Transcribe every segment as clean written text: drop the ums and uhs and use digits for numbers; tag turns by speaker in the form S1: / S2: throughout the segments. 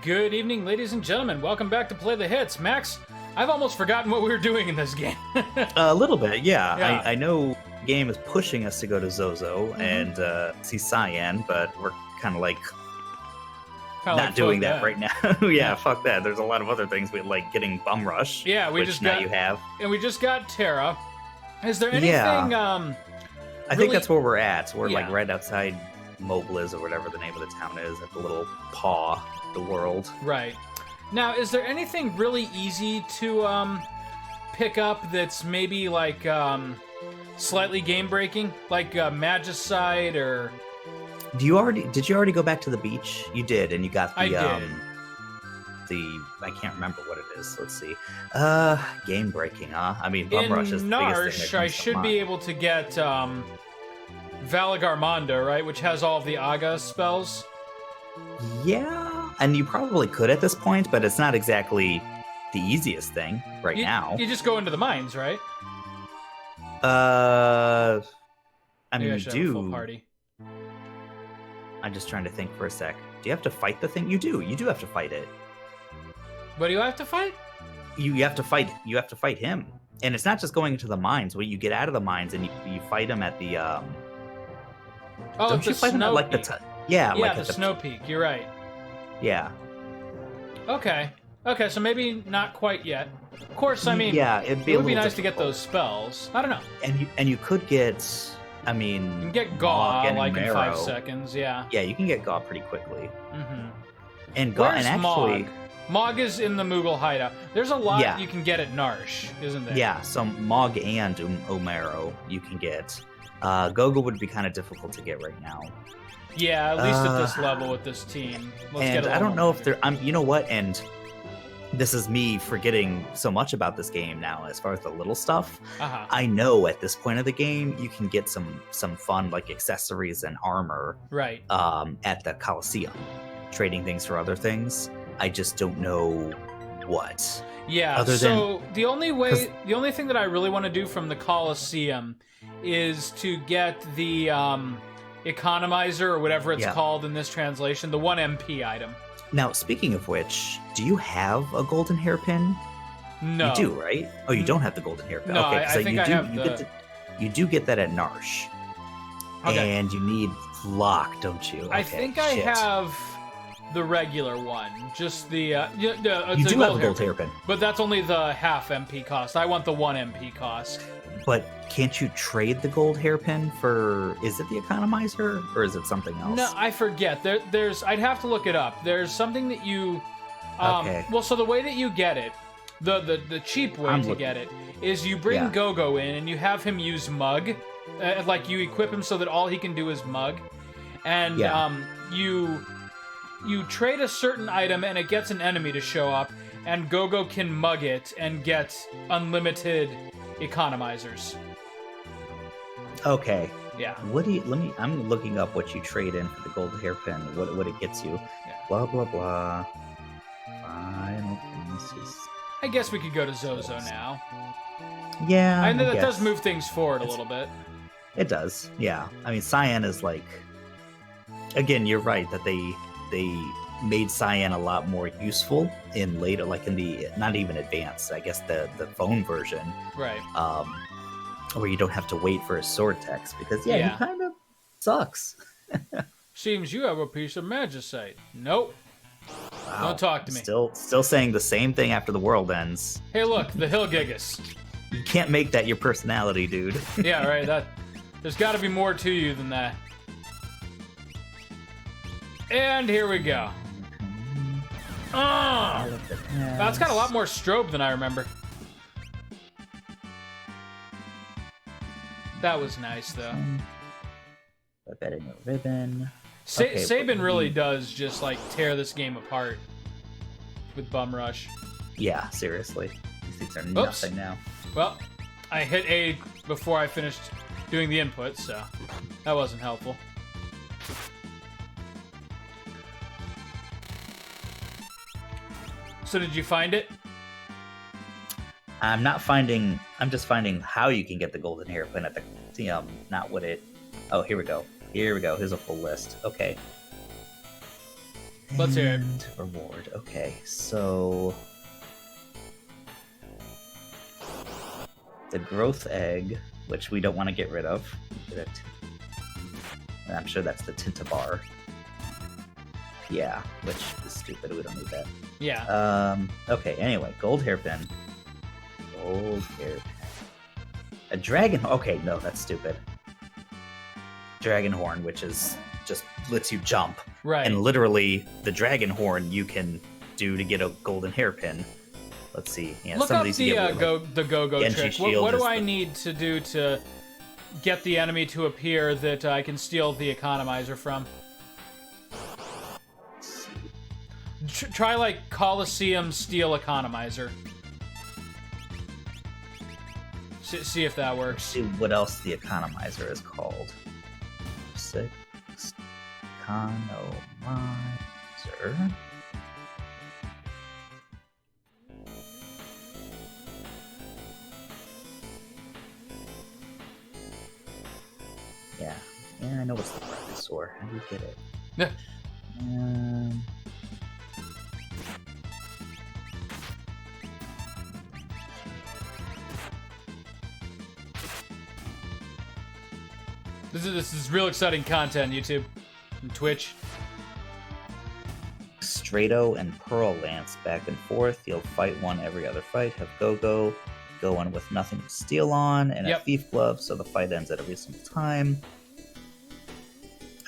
S1: Good evening, ladies and gentlemen. Welcome back to Play the Hits. Max, I've almost forgotten what we were doing in this game.
S2: A little bit, yeah.
S1: Yeah.
S2: I know the game is pushing us to go to Zozo and see Cyan, but we're kind of like
S1: Kinda
S2: not
S1: like,
S2: doing
S1: fuck
S2: that right now. Yeah, fuck that. There's a lot of other things we like getting Bum Rush.
S1: Yeah, we
S2: which
S1: just
S2: now
S1: got,
S2: you have.
S1: and we just got Terra. Is there anything?
S2: Yeah. I
S1: really-
S2: think that's where we're at. We're
S1: Yeah.
S2: like right outside Mobliz or whatever the name of the town is, at the little paw, the world.
S1: Right. Now, is there anything really easy to pick up that's maybe like slightly game breaking, like Magicite or?
S2: Did you already go back to the beach? You did, and you got the
S1: I did.
S2: I can't remember what it is. Let's see. Game breaking, huh? I mean, Bum
S1: In
S2: Rush is the biggest thing that
S1: Narsh,
S2: comes
S1: I
S2: to
S1: should
S2: mind.
S1: be able to get Valagarmanda, right, which has all of the Aga spells.
S2: Yeah, and you probably could at this point, but it's not exactly the easiest thing right now.
S1: You just go into the mines, right?
S2: I
S1: Maybe
S2: mean,
S1: I
S2: you
S1: should have a full
S2: do.
S1: party.
S2: I'm just trying to think for a sec. Do you have to fight the thing? You do. You do have to fight it.
S1: What do you have to fight?
S2: You have to fight. You have to fight him, and it's not just going into the mines. When you get out of the mines and you fight him at the
S1: Oh,
S2: Don't
S1: the
S2: you fight him at
S1: snow
S2: like the
S1: peak.
S2: yeah,
S1: Yeah,
S2: like
S1: the
S2: at the
S1: snow peak. You're right.
S2: yeah.
S1: Okay. Okay, so maybe not quite yet. Of course, I mean,
S2: yeah, it'd be
S1: it
S2: a
S1: would be
S2: little
S1: nice to get
S2: difficult.
S1: those spells. I don't know.
S2: And you could get. I mean,
S1: You can get
S2: Mog
S1: Gaw
S2: and
S1: like in 5
S2: Marrow.
S1: seconds. Yeah.
S2: Yeah, you can get Gaw pretty quickly.
S1: Mm-hmm.
S2: And Gaw,
S1: Where's
S2: and actually,
S1: Mog? Mog is in the Moogle hideout. There's a lot
S2: Yeah.
S1: you can get at Narsh, isn't there?
S2: yeah, so Mog and Omero you can get. Gogo would be kind of difficult to get right now.
S1: Yeah, at least at this level with this team. Let's get
S2: And
S1: a
S2: I
S1: little
S2: don't know
S1: more
S2: if they're. You know what? And this is me forgetting so much about this game now. As far as the little stuff,
S1: Uh-huh.
S2: I know at this point of the game you can get some fun like accessories and armor
S1: Right.
S2: at the Coliseum, trading things for other things. I just don't know what.
S1: Yeah,
S2: Other
S1: so the only
S2: 'cause-
S1: thing that I really want to do from the Colosseum is to get the economizer or whatever it's
S2: Yeah.
S1: called in this translation, the 1 MP item.
S2: Now, speaking of which, do you have a golden hairpin?
S1: No.
S2: You do, right? Oh, you don't have the golden hairpin.
S1: No,
S2: okay,
S1: I
S2: so
S1: think
S2: you
S1: I
S2: do.
S1: have
S2: You
S1: the-
S2: get you do get that at Narsh,
S1: Okay.
S2: and you need Lock, don't you?
S1: I
S2: Okay,
S1: think I
S2: shit.
S1: have the regular one, just the it's
S2: You
S1: a
S2: do have a
S1: gold
S2: gold
S1: hairpin.
S2: hairpin,
S1: But that's only the half MP cost. I want the 1 MP cost.
S2: but can't you trade the gold hairpin for? Is it the economizer or is it something else?
S1: No, I forget. There's. I'd have to look it up. There's something that you.
S2: Okay.
S1: Well, so the way that you get it, the cheap way
S2: I'm
S1: to
S2: looking.
S1: get it is you bring
S2: Yeah.
S1: Gogo in and you have him use Mug, like you equip him so that all he can do is Mug, and
S2: Yeah.
S1: you trade a certain item and it gets an enemy to show up, and Gogo can Mug it and get unlimited economizers.
S2: Okay.
S1: Yeah.
S2: What do you? Let me. I'm looking up what you trade in for the gold hairpin. What it gets you?
S1: Yeah.
S2: Blah blah blah. Final Fantasy.
S1: I guess we could go to Zozo now.
S2: Yeah.
S1: I know that does
S2: guess.
S1: move things forward a little bit.
S2: It does. Yeah. I mean, Cyan is like. Again, you're right that they made Cyan a lot more useful in later, like in the not even advanced. I guess the phone version,
S1: Right.
S2: where you don't have to wait for a sword text because
S1: Yeah.
S2: he kind of sucks.
S1: Seems you have a piece of magicite. Nope.
S2: Wow.
S1: Don't talk to me.
S2: Still saying the same thing after the world ends.
S1: Hey, look, the Hillgigas.
S2: You can't make that your personality, dude.
S1: Yeah, right. There's got to be more to you than that. And here we go. That's got a lot more strobe than I remember. That was nice, though.
S2: A better no ribbon.
S1: Sa-
S2: Okay,
S1: Sabin
S2: but
S1: really
S2: we-
S1: does just like tear this game apart with Bum Rush.
S2: Yeah, seriously. These things are
S1: Oops.
S2: nothing now.
S1: Well, I hit A before I finished doing the input, so that wasn't helpful. So did you find it?
S2: I'm just finding how you can get the golden hairpin at the museum, not what it. Oh, here we go. Here's a full list. Okay.
S1: Let's hear it.
S2: And reward. Okay, so the growth egg, which we don't want to get rid of. Get it. And I'm sure that's the Tintabar. Yeah, which is stupid. We don't need that.
S1: Yeah.
S2: Okay, anyway, gold hairpin. Gold hairpin. A dragon. Okay, no, that's stupid. Dragon horn, which is just lets you jump.
S1: Right.
S2: And literally, the dragon horn you can do to get a golden hairpin. Let's see. Yeah,
S1: Look
S2: some
S1: up
S2: of these
S1: the
S2: you get
S1: go-go
S2: Genji
S1: trick.
S2: shield
S1: What do
S2: is
S1: I
S2: the-
S1: need to do to get the enemy to appear that I can steal the economizer from?
S2: Let's see.
S1: Try like Coliseum steal economizer. See if that
S2: Let's
S1: works.
S2: see what else the economizer is called. 6 economizer. Yeah, I know what's the Brachiosaur. How do you get it?
S1: Yeah.
S2: Um,
S1: This is real exciting content, YouTube and Twitch.
S2: Strato and Pearl Lance back and forth. You'll fight one every other fight. Have Go-Go. Go on with nothing to steal on, and
S1: Yep.
S2: a Thief Glove, so the fight ends at a reasonable time.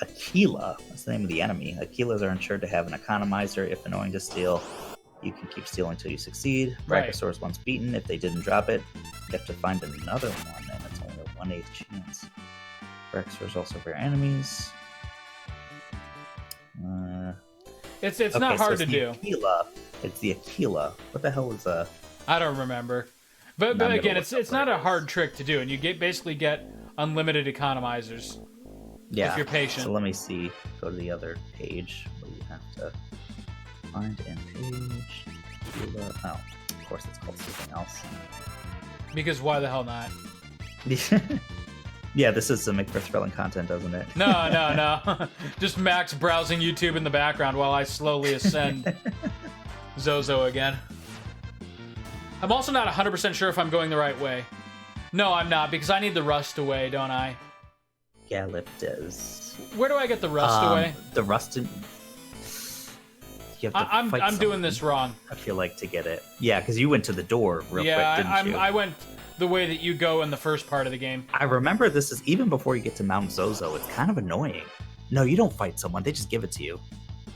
S2: Aquila, that's the name of the enemy. Aquilas are ensured to have an economizer. If annoying to steal, you can keep stealing until you succeed.
S1: Right.
S2: Brachiosaurus once beaten. If they didn't drop it, you have to find another one, and it's only a 1/8 chance. Brachiosaurs also rare enemies.
S1: It's
S2: Okay,
S1: not
S2: so
S1: hard
S2: it's
S1: to
S2: the
S1: do.
S2: Aquila. It's the Aquila. What the hell is
S1: I don't remember. But
S2: I'm gonna
S1: again,
S2: look
S1: it's
S2: up
S1: not
S2: what
S1: a
S2: it is.
S1: hard trick to do, and you basically get unlimited economizers.
S2: Yeah.
S1: If you're patient.
S2: So let me see. Go to the other page where you have to find end page. Aquila. Oh, of course it's called something else.
S1: Because why the hell not?
S2: Yeah, this is some make for thrilling content, doesn't it?
S1: No. Just Max browsing YouTube in the background while I slowly ascend Zozo again. I'm also not 100% sure if I'm going the right way. No, I'm not, because I need the rust away, don't I?
S2: Galactus.
S1: Where do I get the rust away?
S2: The rusted. You have to
S1: I'm
S2: fight
S1: doing
S2: someone,
S1: this wrong.
S2: I feel like, to get it. Yeah, because you went to the door real quick, didn't you?
S1: I went the way that you go in the first part of the game.
S2: I remember this is even before you get to Mount Zozo. It's kind of annoying. No, you don't fight someone; they just give it to you.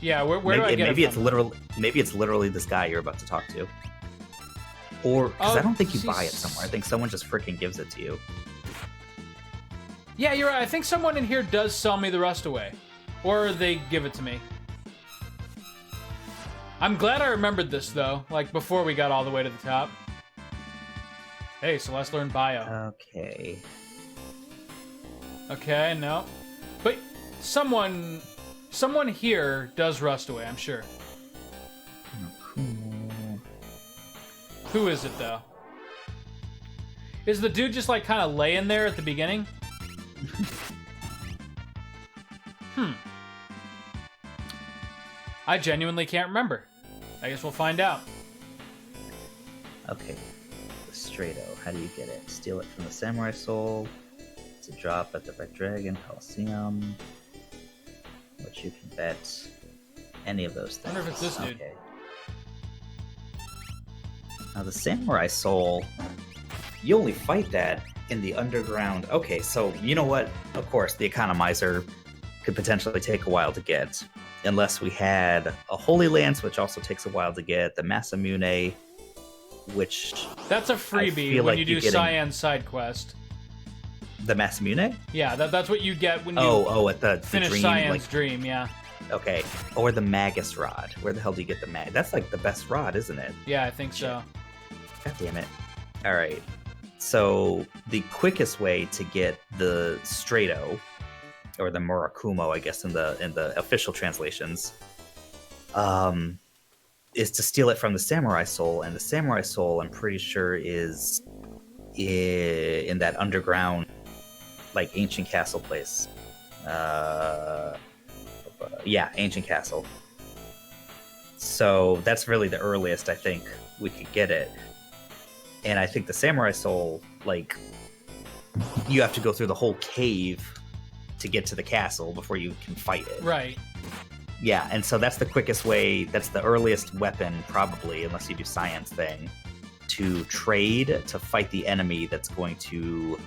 S1: Yeah, where do I get
S2: maybe
S1: it
S2: it's
S1: from?
S2: maybe it's literally this guy you're about to talk to, or because
S1: Oh,
S2: I don't think you
S1: see,
S2: buy it somewhere. I think someone just freaking gives it to you.
S1: Yeah, you're right. I think someone in here does sell me the rust away. Or they give it to me. I'm glad I remembered this, though, like before we got all the way to the top. Hey, Celeste learned bio.
S2: Okay.
S1: Okay, no. But someone here does rust away, I'm sure.
S2: Cool.
S1: Who is it, though? Is the dude just, like, kind of laying there at the beginning? I genuinely can't remember. I guess we'll find out.
S2: Okay. The Strato. How do you get it? Steal it from the Samurai Soul. It's a drop at the Red Dragon Coliseum. Which you can bet any of those things.
S1: Wonder if it's this dude.
S2: Okay. Now the Samurai Soul, you only fight that in the underground. Okay, so you know what? Of course, the economizer could potentially take a while to get. Unless we had a Holy Lance, which also takes a while to get, the Masamune, which...
S1: That's a
S2: I
S1: freebie
S2: feel
S1: when
S2: like
S1: you do
S2: you're getting-
S1: Cyan's side quest.
S2: The Masamune?
S1: Yeah, that's what you get when you
S2: At the
S1: finish
S2: dream,
S1: Cyan's
S2: like,
S1: dream, yeah.
S2: okay. Or the Magus Rod. Where the hell do you get the Mag? That's like the best rod, isn't it?
S1: Yeah, I think so.
S2: God damn it. Alright. So the quickest way to get the Strato, or the Murakumo, I guess in the official translations, is to steal it from the Samurai Soul, and the Samurai Soul, I'm pretty sure, is in that underground, like, ancient castle place. Yeah, ancient castle. So that's really the earliest I think we could get it. And I think the Samurai Soul, like, you have to go through the whole cave to get to the castle before you can fight it.
S1: Right.
S2: Yeah, and so that's the quickest way, that's the earliest weapon, probably, unless you do Science thing, to trade to fight the enemy that's going to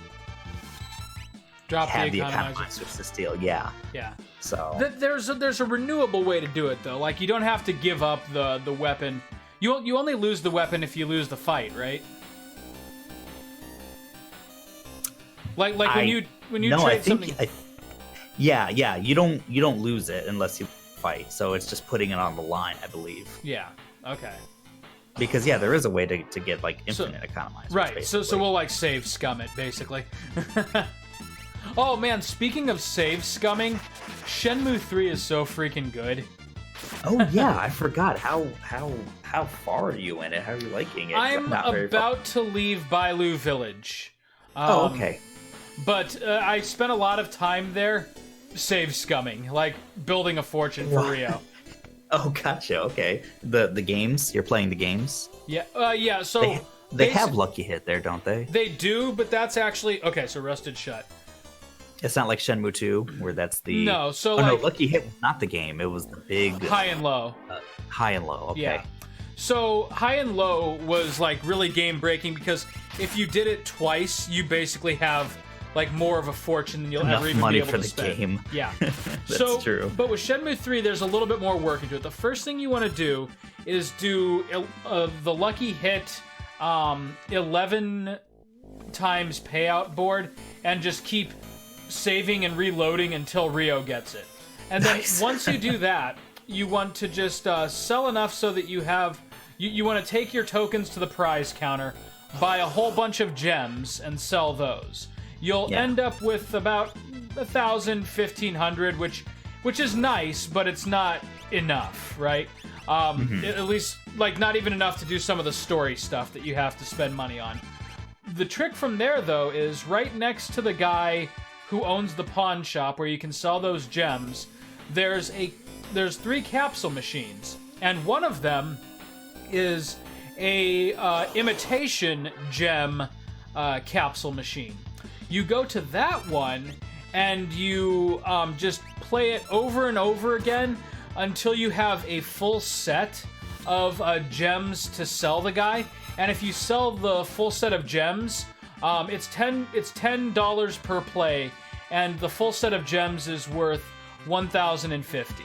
S1: Drop
S2: have the
S1: economizer.
S2: economizers to steal. Yeah.
S1: Yeah.
S2: So
S1: There's a renewable way to do it though. Like you don't have to give up the weapon. You only lose the weapon if you lose the fight, right? Like when you
S2: no,
S1: trade
S2: I think
S1: something.
S2: yeah, you don't lose it unless you fight. So it's just putting it on the line, I believe.
S1: Yeah. Okay.
S2: Because yeah, there is a way to get like infinite economizers.
S1: Right. So
S2: basically.
S1: we'll like save scum it basically. Oh man, speaking of save scumming, Shenmue 3 is so freaking good.
S2: Oh yeah, I forgot how far are you in it? How are you liking it?
S1: I'm
S2: not very far.
S1: about to leave Bailu Village.
S2: Oh, okay.
S1: But I spent a lot of time there save scumming, like building a fortune for Rio.
S2: Oh, gotcha. Okay. The games, you're playing the games.
S1: Yeah. Yeah. So
S2: they have Lucky Hit there, don't they?
S1: They do, but that's actually okay. So Rusted Shut.
S2: It's not like Shenmue 2, where that's the
S1: no. So
S2: no, Lucky Hit was not the game. It was the big
S1: High and Low.
S2: High and Low. Okay.
S1: Yeah. So High and Low was like really game breaking because if you did it twice, you basically have like more of a fortune than you'll
S2: Enough
S1: ever even
S2: money
S1: be able
S2: for
S1: to
S2: the
S1: spend.
S2: game.
S1: Yeah.
S2: That's true.
S1: But with Shenmue 3, there's a little bit more work into it. The first thing you want to do is do the Lucky Hit 11 times payout board and just keep saving and reloading until Rio gets it. And then once you do that, you want to just sell enough so that you have... You want to take your tokens to the prize counter, buy a whole bunch of gems, and sell those. You'll end up with about 1,000, 1,500, which is nice, but it's not enough, right? At least, like, not even enough to do some of the story stuff that you have to spend money on. The trick from there, though, is right next to the guy who owns the pawn shop where you can sell those gems, there's 3 capsule machines, and one of them is a imitation gem capsule machine. You go to that one and you just play it over and over again until you have a full set of gems to sell the guy. And if you sell the full set of gems, it's $10 per play, and the full set of gems is worth 1,050.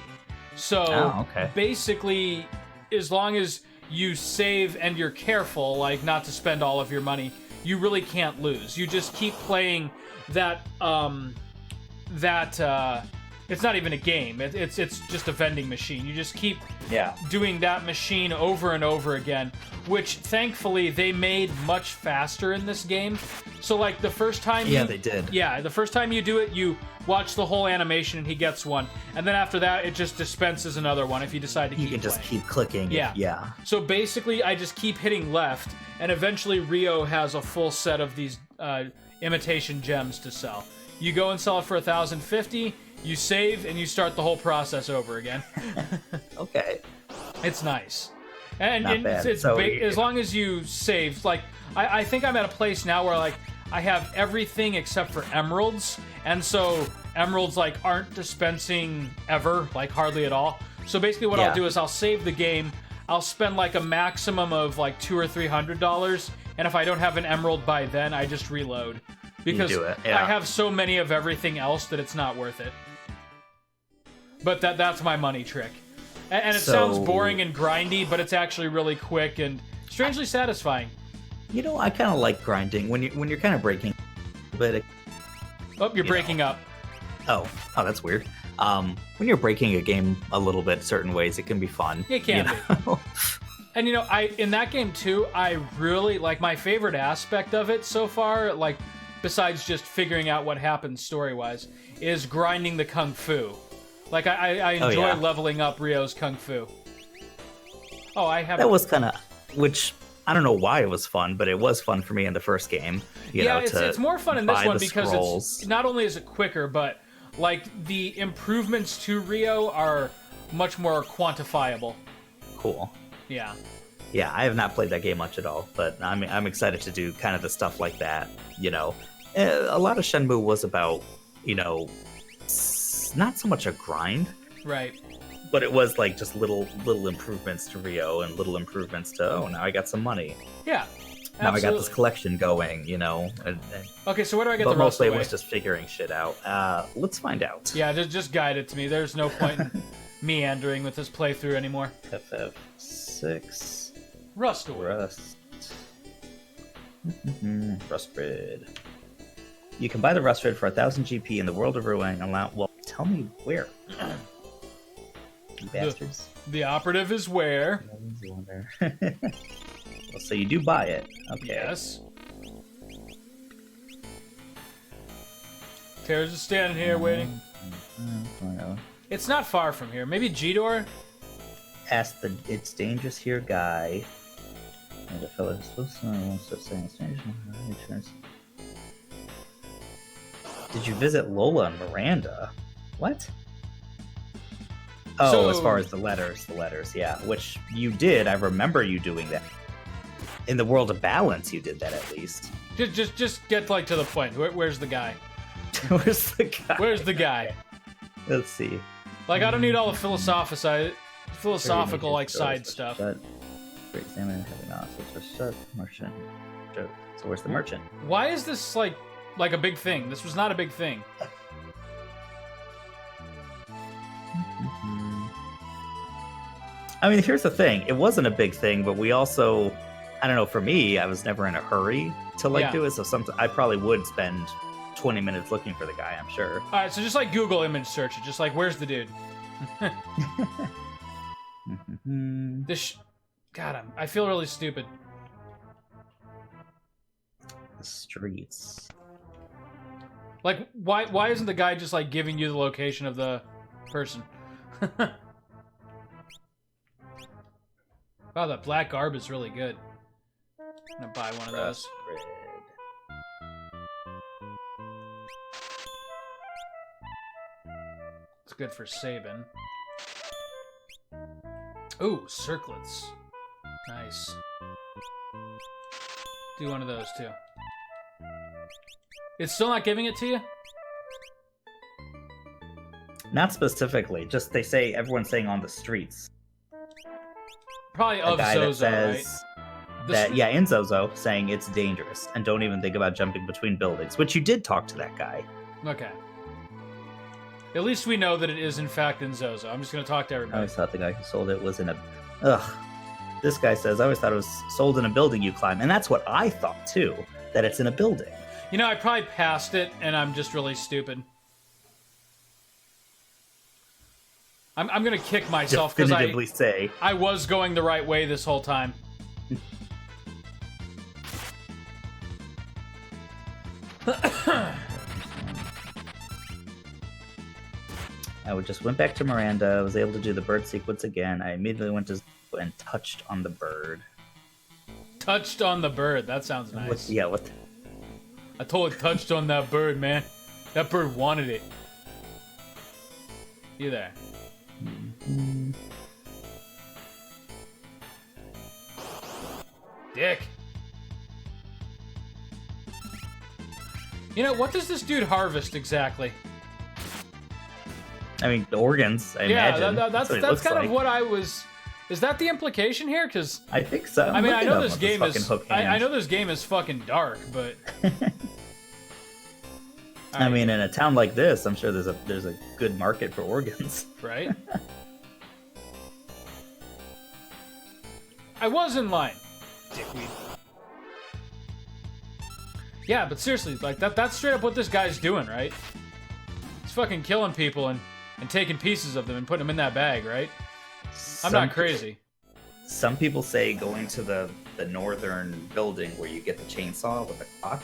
S1: So basically, as long as you save and you're careful, like not to spend all of your money, you really can't lose. You just keep playing that. It's not even a game. It's just a vending machine. You just keep doing that machine over and over again, which thankfully they made much faster in this game. So like the first time
S2: they did.
S1: Yeah, the first time you do it, you watch the whole animation and he gets one. And then after that, it just dispenses another one if you decide to keep playing.
S2: You can just keep clicking. Yeah.
S1: So basically, I just keep hitting left, and eventually Rio has a full set of these imitation gems to sell. You go and sell it for 1,050, you save, and you start the whole process over again.
S2: Okay.
S1: It's nice. And
S2: Not bad.
S1: It's as long as you save, like, I think I'm at a place now where, like, I have everything except for emeralds, and so emeralds, like, aren't dispensing ever, like, hardly at all. So basically what I'll do is I'll save the game, I'll spend, like, a maximum of, like, $200 or $300, and if I don't have an emerald by then, I just reload. Because I have so many of everything else that it's not worth it. But that's my money trick. And it sounds boring and grindy, but it's actually really quick and strangely satisfying.
S2: You know, I kind of like grinding when you're kind of breaking a bit.
S1: Oh, you're breaking up.
S2: Oh, that's weird. When you're breaking a game a little bit certain ways, it can be fun.
S1: It can be. And you know, in that game too, I really like my favorite aspect of it so far, like besides just figuring out what happens story-wise, is grinding the kung fu. Like I enjoy leveling up Rio's kung fu. Oh, I have.
S2: That was kind of, which I don't know why it was fun, but it was fun for me in the first game.
S1: It's more fun in this one because
S2: scrolls.
S1: It's not only is it quicker, but like the improvements to Rio are much more quantifiable.
S2: cool.
S1: Yeah.
S2: Yeah, I have not played that game much at all, but I'm excited to do kind of the stuff like that. You know, a lot of Shenmue was about, you know, not so much a grind,
S1: Right.
S2: but it was like just little improvements to Rio and little improvements to now I got some money.
S1: Yeah.
S2: Now
S1: Absolutely.
S2: I got this collection going, you know.
S1: Okay, so where do I get
S2: But
S1: the rust
S2: mostly
S1: away?
S2: it was just figuring shit out. Let's find out.
S1: Yeah, just guide it to me. There's no point in meandering with this playthrough anymore.
S2: FF6
S1: Rust away.
S2: Rust. Rust Red. You can buy the Rust Red for 1,000 GP in the World of Ruin. Well, tell me where. You bastards.
S1: The operative is where?
S2: Well, so you do buy it. Okay.
S1: Yes. Tara's just standing here waiting. It's not far from here. Maybe G-Door?
S2: Ask the It's Dangerous Here guy. And the fellow who's supposed to know wants to say it's dangerous. Did you visit Lola and Miranda? What? Oh,
S1: So-
S2: as far as the letters, yeah. Which you did. I remember you doing that. In the World of Balance, you did that at least.
S1: Just get like to the point. Where's the guy?
S2: Where's the guy?
S1: Where's the guy?
S2: Let's see.
S1: Like, I don't need all the philosophical like side stuff.
S2: Shut. Great examiner having office was shut. Merchant. Joke. So where's the merchant?
S1: Why is this like a big thing? This was not a big thing.
S2: I mean, here's the thing. It wasn't a big thing, but we also, I don't know, for me, I was never in a hurry to like
S1: Yeah.
S2: do it. So I probably would spend 20 minutes looking for the guy, I'm sure.
S1: All right, so just like Google image search it. Just like, where's the dude? God, I feel really stupid.
S2: The streets.
S1: Like, why isn't the guy just like giving you the location of the person? Wow, that black garb is really good. I'm gonna buy one of those.
S2: Red.
S1: It's good for Sabin. Ooh, circlets. Nice. Do one of those too. It's still not giving it to you?
S2: Not specifically, just they say everyone's saying on the streets.
S1: Probably
S2: A
S1: of
S2: guy that
S1: Zozo, right?
S2: says
S1: The
S2: that
S1: str-
S2: yeah, in Zozo saying it's dangerous and don't even think about jumping between buildings, which you did talk to that guy.
S1: Okay. At least we know that it is in fact in Zozo. I'm just gonna talk to
S2: I
S1: everybody.
S2: always thought the guy who sold it was in a ugh. This guy says I always thought it was sold in a building you climb, and that's what I thought too, that it's in a building.
S1: You know, I probably passed it, and I'm just really stupid. I'm gonna kick myself because
S2: Definitively say
S1: I was going the right way this whole time.
S2: I just went back to Miranda. I was able to do the bird sequence again. I immediately went to Zozo and touched on the bird.
S1: Touched on the bird. That sounds nice.
S2: What?
S1: I totally touched on that bird, man. That bird wanted it. You there? Dick. You know, what does this dude harvest exactly?
S2: I mean, the organs. I
S1: Yeah,
S2: imagine.
S1: that's
S2: what it
S1: that's
S2: looks
S1: kind
S2: like.
S1: of what I was. Is that the implication here? Because
S2: I think so.
S1: I mean, I
S2: Look
S1: know
S2: it up
S1: this
S2: with
S1: game
S2: fucking
S1: is.
S2: hook
S1: I
S2: hand.
S1: know this game is fucking dark, but.
S2: I mean, in a town like this, I'm sure there's a good market for organs.
S1: Right? I was in line. Dickweed. Yeah, but seriously, like that's straight up what this guy's doing, right? He's fucking killing people and taking pieces of them and putting them in that bag, right? I'm not crazy.
S2: Some people say going to the northern building where you get the chainsaw with the clock,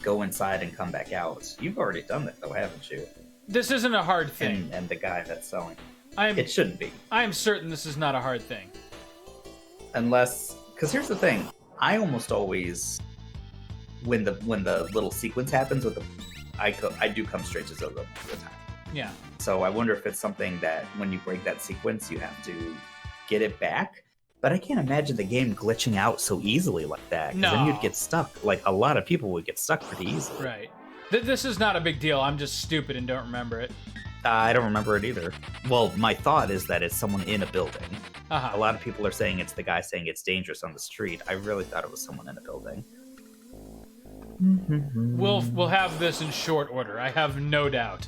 S2: go inside and come back out. You've already done that though, haven't you?
S1: This isn't a hard thing.
S2: And the guy that's selling.
S1: I'm
S2: It shouldn't be.
S1: I'm certain this is not a hard thing.
S2: Unless, because here's the thing, I almost always, when the little sequence happens with the, I do come straight to Zozo most of the time.
S1: Yeah.
S2: So I wonder if it's something that when you break that sequence, you have to get it back. But I can't imagine the game glitching out so easily like that. 'Cause then
S1: No.
S2: you'd get stuck. Like, a lot of people would get stuck pretty easily.
S1: Right. This is not a big deal. I'm just stupid and don't remember it.
S2: I don't remember it either. Well, my thought is that it's someone in a building.
S1: Uh-huh.
S2: A lot of people are saying it's the guy saying it's dangerous on the street. I really thought it was someone in a building.
S1: We'll have this in short order. I have no doubt.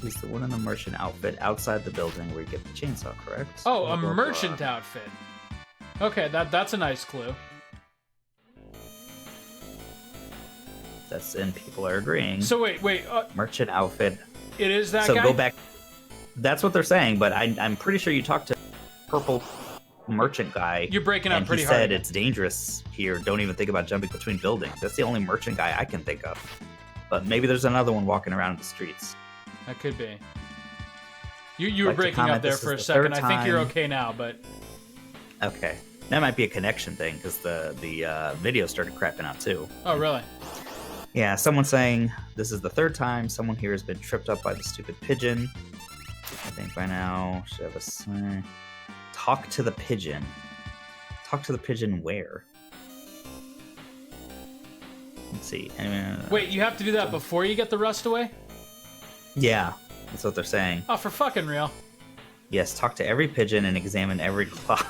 S2: He's the one in the merchant outfit outside the building where you get the chainsaw, correct?
S1: Oh,
S2: Blah,
S1: a
S2: blah, blah.
S1: merchant outfit. Okay, that's a nice clue.
S2: That's and people are agreeing.
S1: So wait.
S2: Merchant outfit.
S1: It is that
S2: So
S1: guy?
S2: go back. That's what they're saying, but I'm pretty sure you talked to purple merchant guy.
S1: You're breaking up
S2: and
S1: pretty
S2: he
S1: hard.
S2: said it's dangerous here. Don't even think about jumping between buildings. That's the only merchant guy I can think of. But maybe there's another one walking around the streets.
S1: That could be. You were
S2: Like to
S1: breaking
S2: comment,
S1: up there
S2: this
S1: for
S2: is
S1: a
S2: the
S1: second.
S2: third
S1: I think you're
S2: time.
S1: okay now, but
S2: Okay, that might be a connection thing because the video started crapping out too.
S1: oh really?
S2: Yeah, someone saying this is the third time someone here has been tripped up by the stupid pigeon. I think by now should have a sign. Talk to the pigeon. Talk to the pigeon where? Let's see.
S1: Wait, you have to do that before you get the rust away?
S2: Yeah, that's what they're saying.
S1: Oh, for fucking real.
S2: Yes, talk to every pigeon and examine every clock.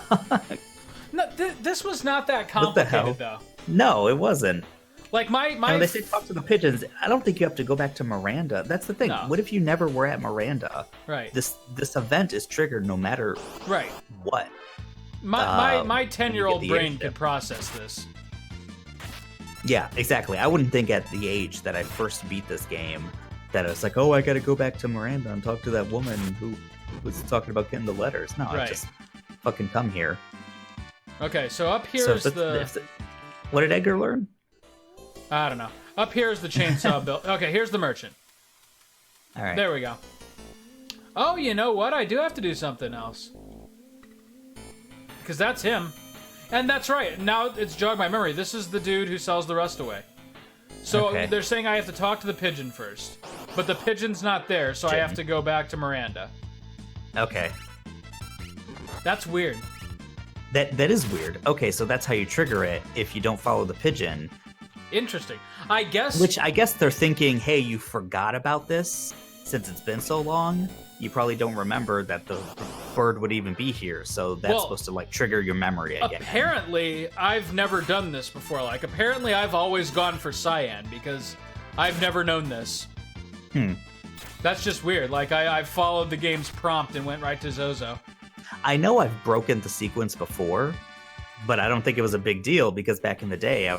S1: No, this was not that
S2: What the hell?
S1: complicated though.
S2: No, it wasn't.
S1: Like my
S2: When they say talk to the pigeons, I don't think you have to go back to Miranda. That's the thing.
S1: No.
S2: What if you never were at Miranda?
S1: right,
S2: This event is triggered no matter
S1: right.
S2: what.
S1: My
S2: you
S1: 10-year-old
S2: get the
S1: brain
S2: age
S1: could
S2: dip.
S1: process this.
S2: Yeah, exactly. I wouldn't think at the age that I first beat this game that it's like, oh, I got to go back to Miranda and talk to that woman who was talking about getting the letters. No, I
S1: Right.
S2: just fucking come here.
S1: Okay, so up here
S2: So
S1: is the
S2: what did Edgar learn?
S1: I don't know. Up here is the chainsaw build. Okay, here's the merchant.
S2: All right.
S1: There we go. Oh, you know what? I do have to do something else. Because that's him. And that's right. Now it's jogged my memory. This is the dude who sells the rust away. So
S2: Okay.
S1: they're saying I have to talk to the pigeon first. But the pigeon's not there, so I have to go back to Miranda.
S2: Okay.
S1: That's weird.
S2: That is weird. Okay, so that's how you trigger it if you don't follow the pigeon.
S1: Interesting. I guess...
S2: Which I guess they're thinking, hey, you forgot about this since it's been so long. You probably don't remember that the bird would even be here. So that's
S1: Well,
S2: supposed to like trigger your memory again.
S1: Apparently, I've never done this before. Like, apparently I've always gone for cyan because I've never known this. That's just weird. Like, I followed the game's prompt and went right to Zozo.
S2: I know I've broken the sequence before, but I don't think it was a big deal because back in the day, I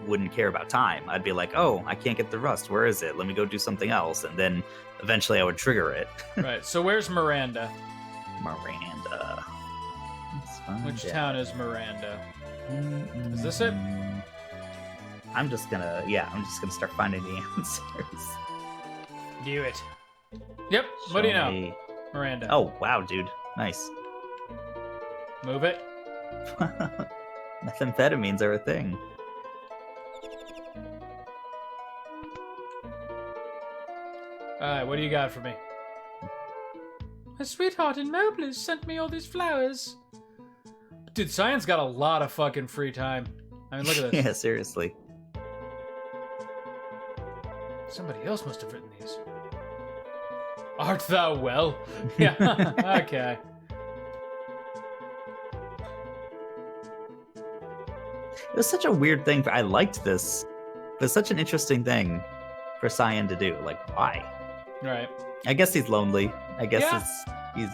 S2: wouldn't care about time. I'd be like, oh, I can't get the rust. Where is it? Let me go do something else. And then eventually I would trigger it.
S1: Right, so where's Miranda?
S2: Miranda. Let's find
S1: Which
S2: it.
S1: town is Miranda? Is this it?
S2: I'm just gonna start finding the answers.
S1: Do it. Yep, what do you
S2: Show
S1: know?
S2: me-
S1: Miranda.
S2: Oh, wow, dude. Nice.
S1: Move it.
S2: Methamphetamines are a thing.
S1: Alright, what do you got for me? My sweetheart in Mobley sent me all these flowers. Dude, Cyan's got a lot of fucking free time. I mean, look at this.
S2: Yeah, seriously.
S1: Somebody else must have written these. Art thou well? Yeah, okay.
S2: It was such a weird thing. I liked this. It was such an interesting thing for Cyan to do. Like, why?
S1: Right.
S2: I guess he's lonely. I guess
S1: Yeah.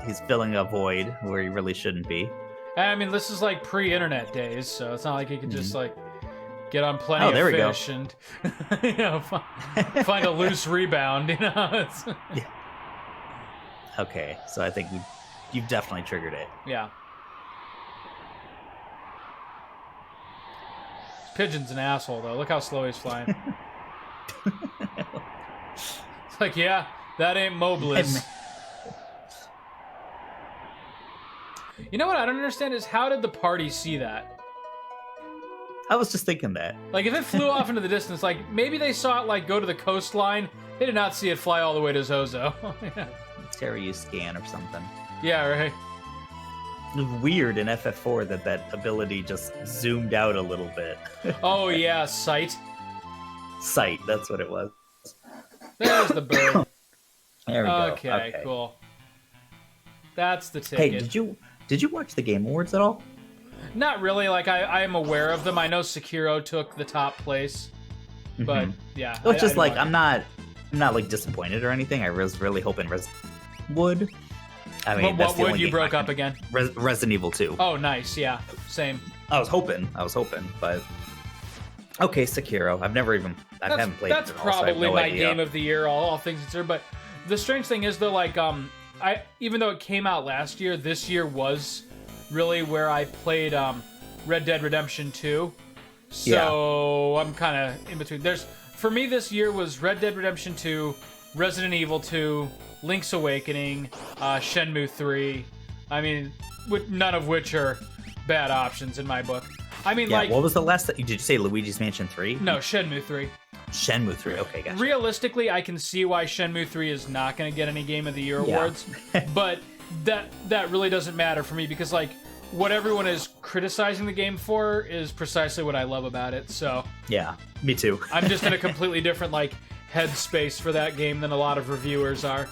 S2: he's filling a void where he really shouldn't be.
S1: I mean, this is like pre-internet days, so it's not like you can just like get on Plenty
S2: Oh,
S1: of
S2: there we go.
S1: Fish and find a loose rebound. You know, it's,
S2: Okay, so I think you've definitely triggered it.
S1: yeah. Pigeon's an asshole though. Look how slow he's flying. It's like, yeah, that ain't Mobliz. You know what I don't understand is how did the party see that?
S2: I was just thinking that.
S1: Like, if it flew off into the distance, like, maybe they saw it, like, go to the coastline. They did not see it fly all the way to Zozo.
S2: Terry, you scan or something.
S1: Yeah, right.
S2: weird in FF4 that ability just zoomed out a little bit.
S1: Oh yeah, sight.
S2: Sight, that's what it was.
S1: There's the bird.
S2: There we go.
S1: Okay, cool. That's the ticket.
S2: Hey, did you watch the Game Awards at all?
S1: Not really. Like I am aware of them. I know Sekiro took the top place, but yeah.
S2: Well, it's just
S1: I
S2: like I'm not like disappointed or anything. I was really hoping would. I mean,
S1: what would you broke up again?
S2: Resident Evil 2.
S1: Oh, nice. Yeah, same.
S2: I was hoping, but okay, Sekiro. I haven't played.
S1: That's
S2: it
S1: probably
S2: no
S1: my
S2: idea.
S1: game of the year, all things considered. But the strange thing is, though, like even though it came out last year, this year was really where I played Red Dead Redemption 2. So I'm kind of in between. For me, this year was Red Dead Redemption 2, Resident Evil 2, Link's Awakening, Shenmue 3. I mean, none of which are bad options in my book. I mean, like,
S2: what was the last? Did you say Luigi's Mansion 3?
S1: No, Shenmue 3.
S2: Shenmue 3. Okay, gotcha.
S1: Realistically, I can see why Shenmue 3 is not going to get any Game of the Year awards, but that really doesn't matter for me because, like, what everyone is criticizing the game for is precisely what I love about it. So
S2: yeah, me too.
S1: I'm just in a completely different like headspace for that game than a lot of reviewers are.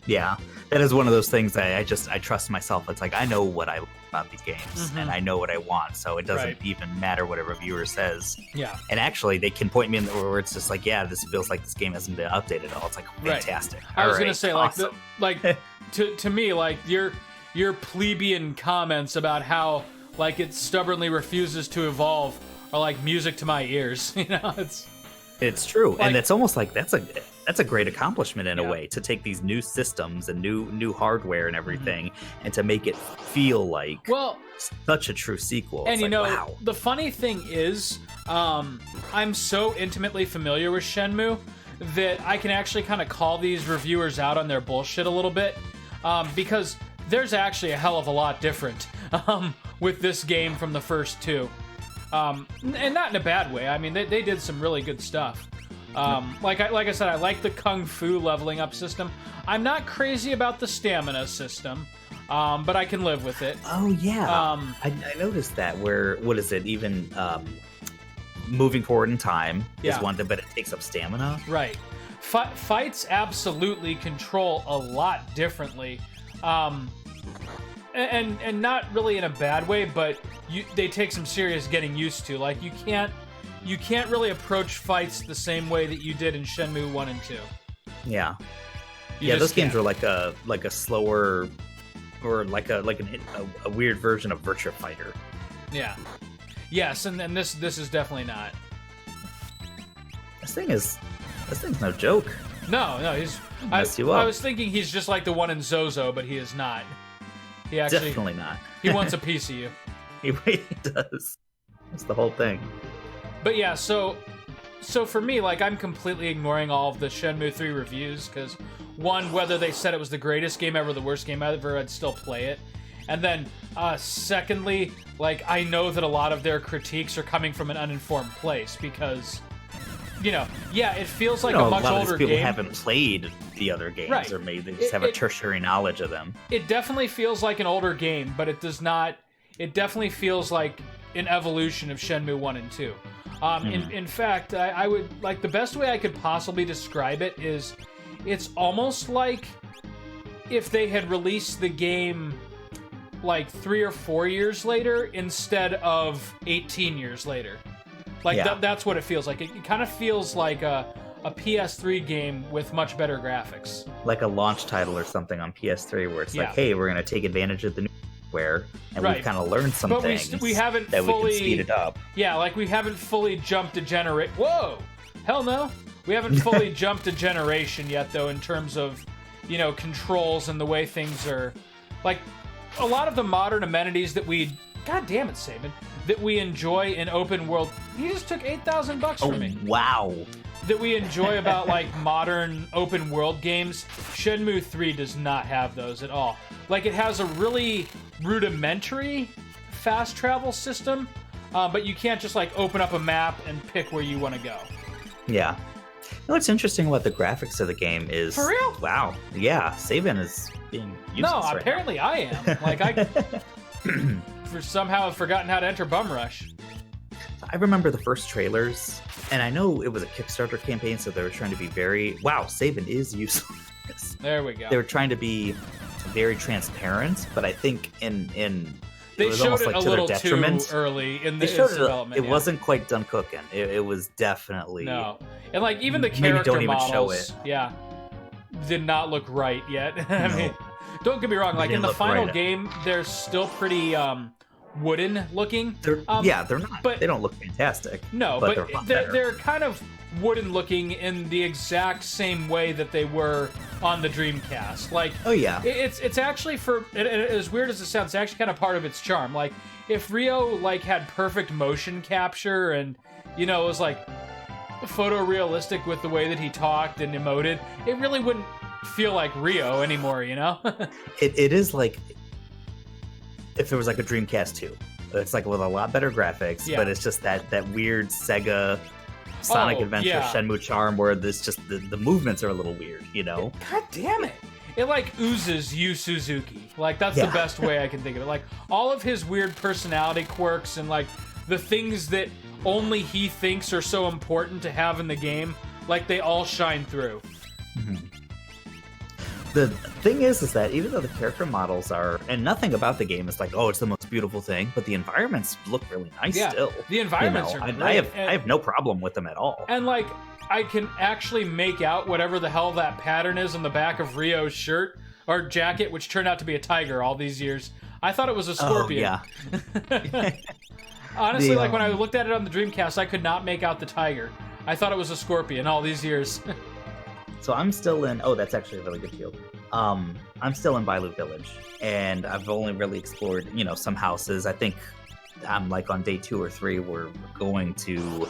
S2: Yeah, that is one of those things that I trust myself. It's like I know what I love about these games and I know what I want, so it doesn't even matter what a reviewer says.
S1: Yeah,
S2: and actually they can point me in where it's just like, yeah, this feels like this game hasn't been updated at all. It's like fantastic.
S1: I was gonna say awesome. To me, like your plebeian comments about how like it stubbornly refuses to evolve are like music to my ears. You know,
S2: it's true, like, and it's almost like that's a great accomplishment in a way to take these new systems and new hardware and everything and to make it feel like such a true sequel.
S1: And
S2: it's
S1: you
S2: like,
S1: know,
S2: wow.
S1: The funny thing is, I'm so intimately familiar with Shenmue that I can actually kind of call these reviewers out on their bullshit a little bit, because there's actually a hell of a lot different with this game from the first two. And not in a bad way. I mean, they did some really good stuff. Like I said, I like the Kung Fu leveling up system. I'm not crazy about the stamina system, but I can live with it.
S2: Oh, yeah. I noticed that where, what is it, even moving forward in time is one thing, but it takes up stamina.
S1: Right. Fights absolutely control a lot differently. And not really in a bad way, but they take some serious getting used to. Like, you can't really approach fights the same way that you did in Shenmue 1 and 2.
S2: Yeah. Those games are like a slower or like a weird version of Virtua Fighter. Yeah.
S1: Yes, and this is definitely not.
S2: This thing's no joke.
S1: No, he's
S2: mess you up.
S1: I was thinking he's just like the one in Zozo, but he is not. He actually
S2: definitely not.
S1: He wants a piece of you.
S2: He really does. That's the whole thing.
S1: But yeah, so for me, like, I'm completely ignoring all of the Shenmue 3 reviews, because one, whether they said it was the greatest game ever, the worst game ever, I'd still play it. And then, secondly, like, I know that a lot of their critiques are coming from an uninformed place, because, you know, it feels like a much older game.
S2: A lot of these people haven't played the other games, or maybe they just have a tertiary knowledge of them.
S1: It definitely feels like an older game, but it does not. It definitely feels like an evolution of Shenmue 1 and 2. In fact, I would, like, the best way I could possibly describe it is it's almost like if they had released the game like 3 or 4 years later instead of 18 years later. Like, that's what it feels like. It kind of feels like a PS3 game with much better graphics.
S2: Like a launch title or something on PS3 where it's like, hey, we're going to take advantage of the new hardware, and we've kind of learned some things
S1: we haven't
S2: that
S1: fully,
S2: we can speed it up.
S1: Yeah, like we haven't fully jumped a generation. Whoa! Hell no! We haven't fully jumped a generation yet, though, in terms of, you know, controls and the way things are. Like, a lot of the modern amenities that we... God damn it, Saban. That we enjoy in open world... He just took $8,000 from me.
S2: Wow.
S1: That we enjoy about, like, modern open world games, Shenmue 3 does not have those at all. Like, it has a really rudimentary fast travel system, but you can't just, like, open up a map and pick where you want to go.
S2: Yeah. You know what's interesting about the graphics of the game is...
S1: For real?
S2: Wow. Yeah, Saban is being useless
S1: No, apparently I am. Like, somehow have forgotten how to enter Bum Rush.
S2: I remember the first trailers, and I know it was a Kickstarter campaign, so they were trying to be very, wow, Sabin is useless.
S1: There we go.
S2: They were trying to be very transparent, but I think
S1: they
S2: was
S1: showed
S2: almost
S1: it
S2: like
S1: a
S2: to their
S1: little too
S2: detriment.
S1: early in the
S2: They showed
S1: development.
S2: it wasn't quite done cooking. It was definitely
S1: No, and like even the
S2: Maybe
S1: character
S2: don't even show
S1: models,
S2: it.
S1: yeah, did not look right yet. I
S2: No.
S1: mean, don't get me wrong. Like
S2: They
S1: in the
S2: didn't look
S1: final
S2: right.
S1: game, they're still pretty wooden looking.
S2: they're they're not.
S1: but-
S2: They don't look fantastic.
S1: No,
S2: but
S1: but
S2: they're a lot
S1: they're,
S2: better.
S1: they're kind of wooden looking in the exact same way that they were on the Dreamcast. Like,
S2: Oh yeah,
S1: it's actually as weird as it sounds, it's actually kind of part of its charm. Like, if Rio like had perfect motion capture and it was like photorealistic with the way that he talked and emoted, it really wouldn't feel like Rio anymore.
S2: it is like if there was like a Dreamcast 2. It's like with a lot better graphics,
S1: Yeah.
S2: but it's just that weird Sega Sonic
S1: Oh,
S2: Adventure
S1: yeah.
S2: Shenmue charm where this just the movements are a little weird,
S1: God damn it. It like oozes Yu Suzuki. Like that's the
S2: Yeah.
S1: best way I can think of it. Like all of his weird personality quirks and like the things that only he thinks are so important to have in the game, like they all shine through.
S2: The thing is that even though the character models are, and nothing about the game is like, oh, it's the most beautiful thing, but the environments look really nice
S1: Yeah,
S2: still.
S1: the environments are
S2: I
S1: great.
S2: have no problem with them at all.
S1: And like I can actually make out whatever the hell that pattern is on the back of Rio's shirt or jacket, which turned out to be a tiger all these years. I thought it was a scorpion.
S2: Oh yeah,
S1: Honestly,
S2: The,
S1: like when I looked at it on the Dreamcast, I could not make out the tiger. I thought it was a scorpion all these years.
S2: so I'm still in. Oh, that's actually a really good field. I'm still in Bailu Village, and I've only really explored, some houses. I think I'm like on day 2 or 3. We're going to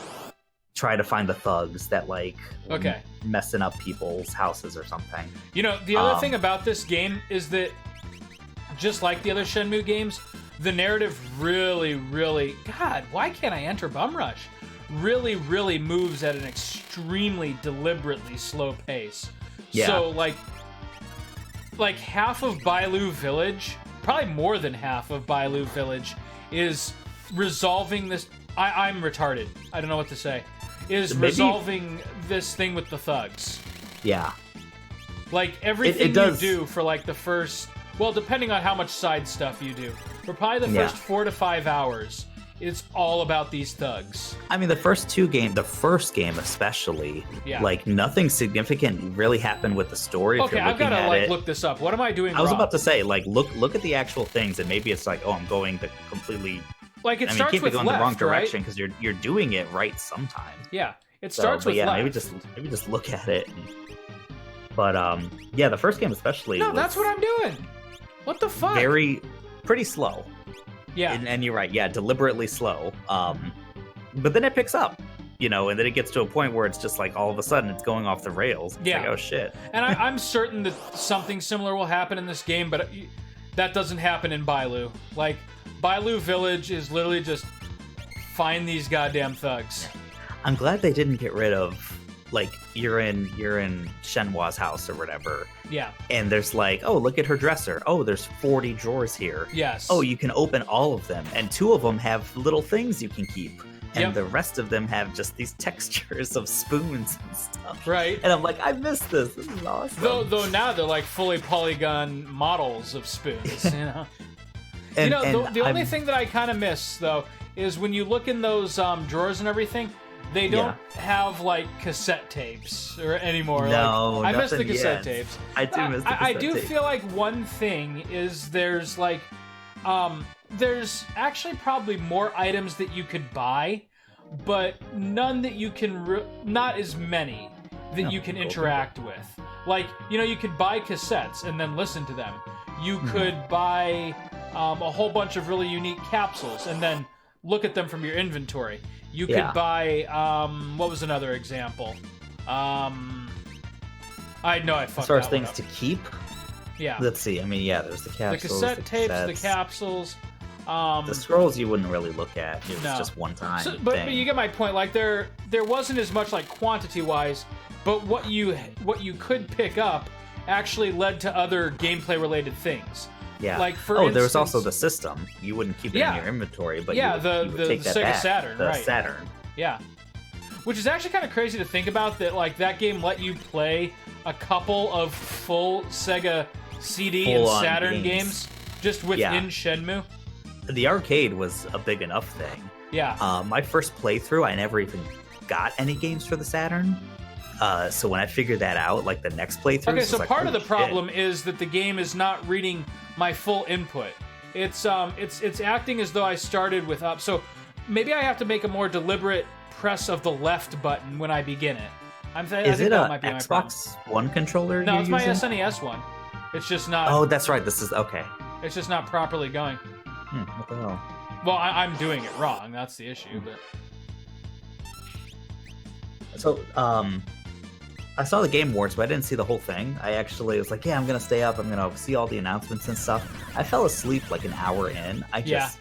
S2: try to find the thugs that like
S1: Okay.
S2: messing up people's houses or something.
S1: The other thing about this game is that, just like the other Shenmue games, the narrative really, really... God, why can't I enter Bum Rush? Really, really moves at an extremely deliberately slow pace.
S2: Yeah.
S1: So, like half of Bailu Village, probably more than half of Bailu Village, is resolving this... I'm retarded. I don't know what to say. Is
S2: Maybe-
S1: resolving this thing with the thugs.
S2: Yeah.
S1: Like, everything you
S2: does-
S1: do for, like, the first... Well, depending on how much side stuff you do. For probably the
S2: Yeah.
S1: first 4 to 5 hours, it's all about these thugs.
S2: I mean, the first game especially,
S1: Yeah.
S2: like nothing significant really happened with the story. If
S1: Okay,
S2: you're
S1: I've
S2: looking
S1: got to,
S2: at
S1: like,
S2: it.
S1: look this up. What am I doing
S2: I was
S1: wrong?
S2: about to say, like, look at the actual things, and maybe it's like, oh, I'm going the completely.
S1: Like, it
S2: I mean, you
S1: starts
S2: can't be
S1: with
S2: going
S1: left,
S2: the wrong direction
S1: right?
S2: because you're doing it right sometime.
S1: Yeah, it
S2: So,
S1: starts
S2: but
S1: with
S2: yeah,
S1: left.
S2: maybe just look at it. But yeah, the first game especially.
S1: No,
S2: was
S1: that's what I'm doing. What the fuck?
S2: pretty slow.
S1: Yeah.
S2: And you're right, yeah, deliberately slow. But then it picks up, and then it gets to a point where it's just like all of a sudden it's going off the rails. It's
S1: Yeah.
S2: like, oh shit.
S1: And I'm certain that something similar will happen in this game, but that doesn't happen in Bailu. Like, Bailu Village is literally just find these goddamn thugs.
S2: I'm glad they didn't get rid of, like, you're in Shenhua's house or whatever,
S1: Yeah.
S2: and there's like, oh, look at her dresser. Oh, there's 40 drawers here.
S1: Yes.
S2: Oh, you can open all of them, and 2 of them have little things you can keep, and
S1: Yep.
S2: the rest of them have just these textures of spoons and stuff.
S1: Right.
S2: And I'm like, I missed this. This is awesome.
S1: Though now they're like fully polygon models of spoons,
S2: And
S1: the only
S2: I'm-
S1: thing that I kind of miss, though, is when you look in those drawers and everything, they don't have, like, cassette tapes or anymore.
S2: No,
S1: like, I miss the
S2: nothing
S1: cassette
S2: yet.
S1: tapes.
S2: I do miss the
S1: I
S2: cassette
S1: do
S2: tape.
S1: feel like one thing is there's, like, there's actually probably more items that you could buy, but none that you can, not as many that you can interact with. Like, you could buy cassettes and then listen to them. You could buy a whole bunch of really unique capsules and then look at them from your inventory. You could
S2: Yeah.
S1: buy, what was another example? I know I fucked
S2: As far as
S1: that one
S2: things
S1: up.
S2: to keep,
S1: Yeah.
S2: let's see. I mean, yeah, there's the
S1: The
S2: capsules,
S1: cassette tapes, the
S2: cassettes.
S1: capsules.
S2: The scrolls you wouldn't really look at. It was
S1: No.
S2: just one time.
S1: But you get my point. Like there wasn't as much like quantity wise, but what you could pick up actually led to other gameplay related things.
S2: Yeah.
S1: Like for
S2: there
S1: instance,
S2: was also the system. You wouldn't keep it in your inventory, but
S1: yeah,
S2: you would take that
S1: Sega
S2: back.
S1: Saturn,
S2: The
S1: right?
S2: Saturn.
S1: Yeah. Which is actually kind of crazy to think about that. Like that game let you play a couple of full Sega CD and
S2: Full-on
S1: Saturn games just within Shenmue.
S2: The arcade was a big enough thing.
S1: Yeah.
S2: My first playthrough, I never even got any games for the Saturn. So when I figured that out, like the next playthrough,
S1: Okay, so part of the problem is that the game is not reading my full input. It's acting as though I started with up. So maybe I have to make a more deliberate press of the left button when I begin it.
S2: Is it a Xbox One controller?
S1: No, it's my
S2: using?
S1: SNES one. It's just not.
S2: Oh, that's right. This is okay.
S1: It's just not properly going.
S2: What the hell?
S1: Well, I'm doing it wrong. That's the issue. But
S2: so, I saw the Game Awards, but I didn't see the whole thing. I actually was like, yeah, I'm gonna stay up. I'm gonna see all the announcements and stuff. I fell asleep like an hour in. I just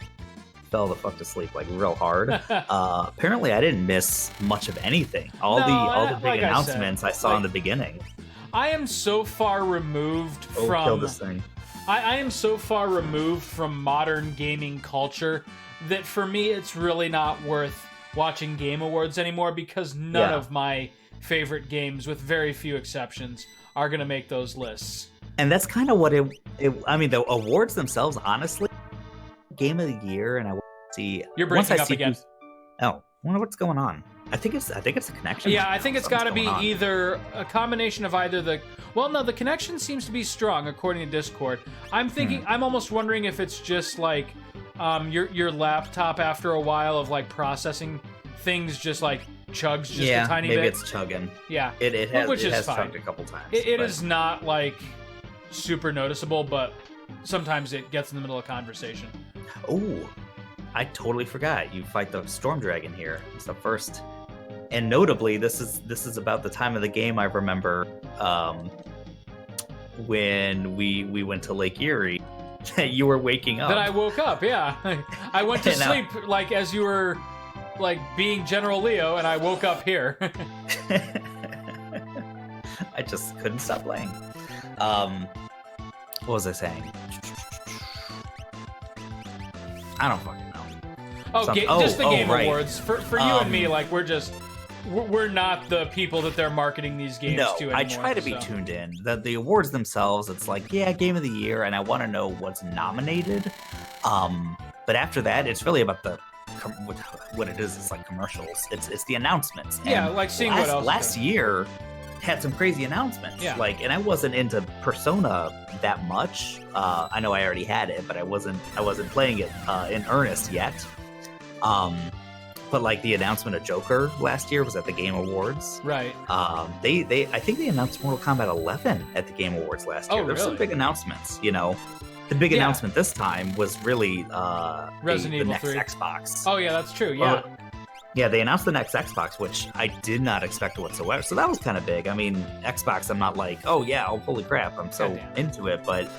S2: fell the fuck to sleep like real hard. Apparently, I didn't miss much of anything. All the big announcements I saw in the beginning.
S1: I am so far removed from.
S2: Kill this thing.
S1: I am so far removed from modern gaming culture that for me it's really not worth watching Game Awards anymore because none of my favorite games, with very few exceptions, are going to make those lists.
S2: And that's kind of what I mean, the awards themselves, honestly, Game of the Year, and I will see.
S1: You're breaking up again.
S2: I wonder what's going on. I think it's a connection.
S1: Yeah, I think it's got to be either a combination of either the. Well, no, the connection seems to be strong according to Discord. I'm thinking. I'm almost wondering if it's just like your laptop after a while of like processing things just like chugs just a tiny bit.
S2: Maybe it's chugging.
S1: Yeah,
S2: it has.
S1: Which
S2: it
S1: is
S2: has
S1: fine.
S2: chugged a couple times.
S1: It is not like super noticeable, but sometimes it gets in the middle of conversation.
S2: Oh, I totally forgot. You fight the Storm Dragon here. It's the first. And notably, this is about the time of the game I remember when we went to Lake Erie. You were waking up.
S1: That I woke up, yeah. I went to sleep like as you were like being General Leo, and I woke up here.
S2: I just couldn't stop playing. What was I saying? I don't fucking know.
S1: Just the Game
S2: right.
S1: Awards. For you and me, like we're not the people that they're marketing these games to anymore.
S2: I try to be tuned in. The awards themselves, it's like, yeah, Game of the Year, and I want to know what's nominated. But after that, it's really about what it is. It's like commercials. It's the announcements.
S1: Yeah,
S2: and
S1: like seeing what else.
S2: Last year had some crazy announcements.
S1: Yeah.
S2: And I wasn't into Persona that much. I know I already had it, but I wasn't playing it in earnest yet. But like the announcement of Joker last year was at the Game Awards.
S1: Right.
S2: They I think they announced Mortal Kombat 11 at the Game Awards last year. There were some big announcements, The big announcement this time was really
S1: Resident Evil
S2: next
S1: 3.
S2: Xbox.
S1: Oh yeah, that's true. Yeah.
S2: Yeah, they announced the next Xbox, which I did not expect whatsoever. So that was kind of big. I mean, Xbox, I'm not like, oh yeah, holy crap, I'm so into it, but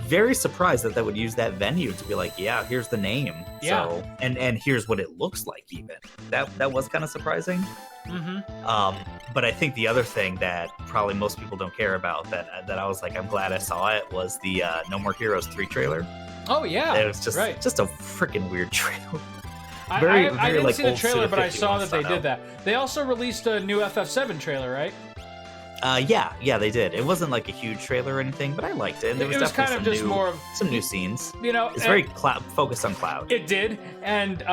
S2: very surprised that they would use that venue to be like, yeah, here's the name.
S1: Yeah.
S2: So, and here's what it looks like even. That was kind of surprising.
S1: Mm-hmm.
S2: But I think the other thing that probably most people don't care about that I was like, I'm glad I saw it, was the No More Heroes 3 trailer.
S1: Oh yeah.
S2: It was just a freaking weird trailer.
S1: I didn't
S2: like
S1: see the trailer, but I saw that they
S2: style.
S1: did that. They also released a new FF7 trailer, right?
S2: Yeah, they did. It wasn't like a huge trailer or anything, but I liked it. And there was
S1: kind of just more of
S2: some new scenes.
S1: It's
S2: very focused on Cloud.
S1: It did, and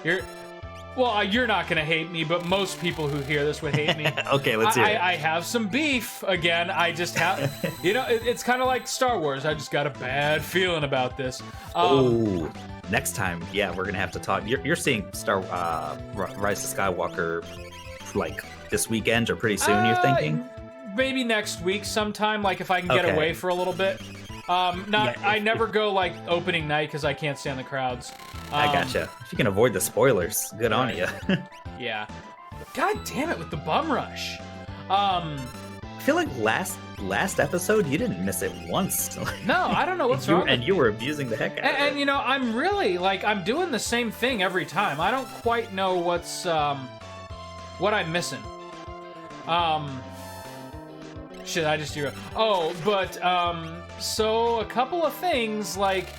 S1: you're not gonna hate me, but most people who hear this would hate me.
S2: Okay, let's hear it.
S1: I have some beef again. I just have, it's kind of like Star Wars. I just got a bad feeling about this.
S2: Next time, yeah, we're gonna have to talk. You're seeing Rise of Skywalker like this weekend or pretty soon, you're thinking?
S1: Maybe next week sometime, like if I can get away for a little bit. I never go like opening night because I can't stand the crowds.
S2: I gotcha. If you can avoid the spoilers, good on you.
S1: Yeah. God damn it with the bum rush.
S2: I feel like last episode you didn't miss it once.
S1: No, I don't know what's wrong.
S2: And you were abusing the heck out of it.
S1: And I'm really I'm doing the same thing every time. I don't quite know what I'm missing. Shit, I just hear. Oh, but so a couple of things like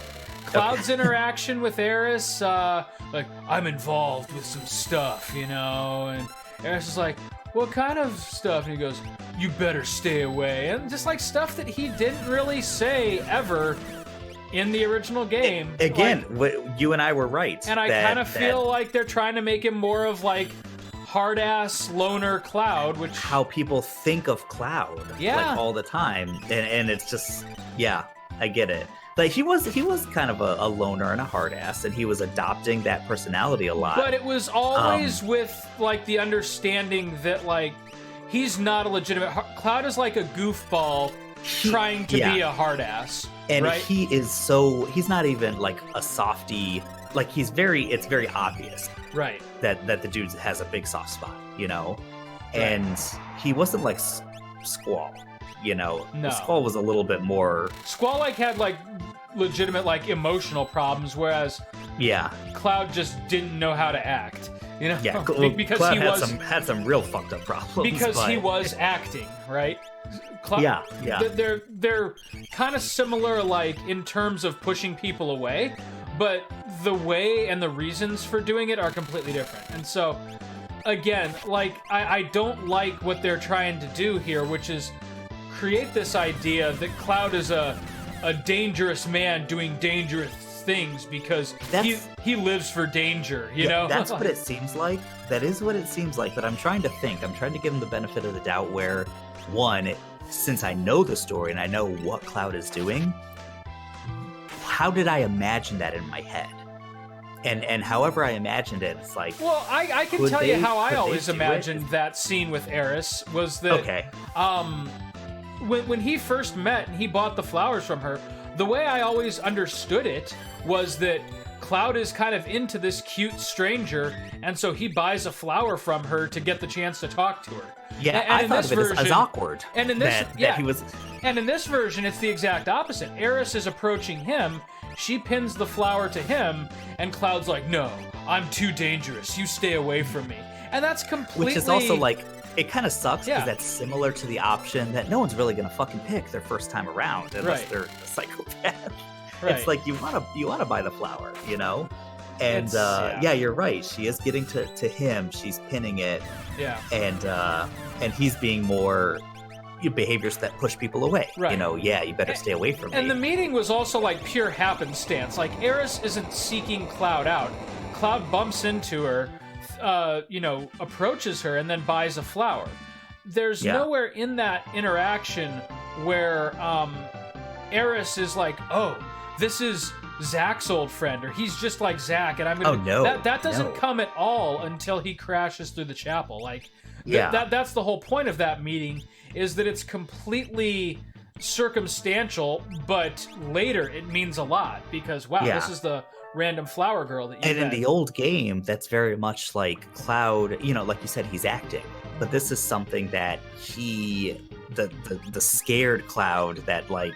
S1: Cloud's interaction with Aeris. Like, I'm involved with some stuff, you know, and Aeris is like, what kind of stuff? And he goes, you better stay away. And just like stuff that he didn't really say ever in the original game.
S2: Again, you and I were right.
S1: And I kind of feel like they're trying to make him more of like hard-ass loner Cloud, which...
S2: How people think of Cloud, like, all the time. And it's just, yeah, I get it. Like, he was kind of a loner and a hard-ass, and he was adopting that personality a lot.
S1: But it was always with, like, the understanding that, like, he's not a legitimate... Cloud is like a goofball trying to be a hard-ass,
S2: and
S1: right?
S2: he's not even, like, a softie. Like, it's very obvious.
S1: Right.
S2: That the dude has a big soft spot, you know?
S1: Right.
S2: And he wasn't like Squall, you know?
S1: No.
S2: Squall was a little bit more...
S1: Squall, like, had, like, legitimate, like, emotional problems, whereas Cloud just didn't know how to act, you know?
S2: Yeah,
S1: because
S2: Cloud
S1: he
S2: had some real fucked up problems.
S1: Because he was acting, right? They're kind of similar, like, in terms of pushing people away, but the way and the reasons for doing it are completely different. And so, again, like, I don't like what they're trying to do here, which is create this idea that Cloud is a dangerous man doing dangerous things because he lives for danger, you know?
S2: That's what it seems like. That is what it seems like, but I'm trying to think. I'm trying to give him the benefit of the doubt where, one, since I know the story and I know what Cloud is doing, how did I imagine that in my head? And however I imagined it, it's like...
S1: Well, I can tell you how I always imagined that scene with Aeris was that... When he first met and he bought the flowers from her, the way I always understood it was that Cloud is kind of into this cute stranger, and so he buys a flower from her to get the chance to talk to her.
S2: Yeah, I thought of it as awkward.
S1: And in this,
S2: that he was...
S1: And in this version, it's the exact opposite. Aeris is approaching him, she pins the flower to him, and Cloud's like, no, I'm too dangerous, you stay away from me. And that's completely...
S2: Which is also like, it kind of sucks because that's similar to the option that no one's really going to fucking pick their first time around unless they're a psychopath. Right. It's like you want to buy the flower, you know? And you're right. She is getting to him. She's pinning it.
S1: Yeah.
S2: And he's being more behaviors that push people away.
S1: Right.
S2: You know, you better stay away from me.
S1: And the meeting was also like pure happenstance. Like Aeris isn't seeking Cloud out. Cloud bumps into her, approaches her and then buys a flower. There's nowhere in that interaction where Aeris is like, oh, this is Zack's old friend, or he's just like Zack, and I'm gonna...
S2: Oh, no.
S1: That doesn't come at all until he crashes through the chapel. Like, that's the whole point of that meeting, is that it's completely circumstantial, but later it means a lot, because, wow, this is the random flower girl that you
S2: And in the old game, that's very much like Cloud, like you said, he's acting. But this is something that the scared Cloud that, like,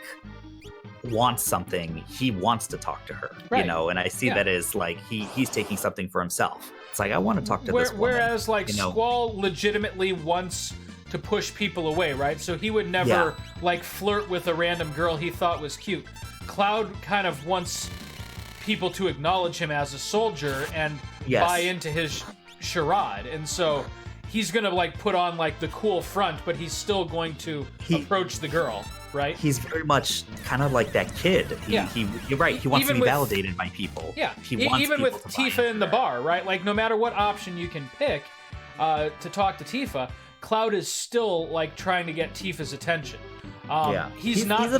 S2: wants something, he wants to talk to her, and I see that as like he's taking something for himself. It's like, I want to talk to this woman.
S1: Whereas like Squall legitimately wants to push people away, right? So he would never like flirt with a random girl he thought was cute. Cloud kind of wants people to acknowledge him as a soldier and buy into his charade, and so he's gonna like put on like the cool front, but he's still going to approach the girl. Right?
S2: He's very much kind of like that kid. You're right. He wants to be validated by people.
S1: Yeah.
S2: He wants
S1: even with Tifa in the bar, right? Like, no matter what option you can pick to talk to Tifa, Cloud is still like trying to get Tifa's attention. He's not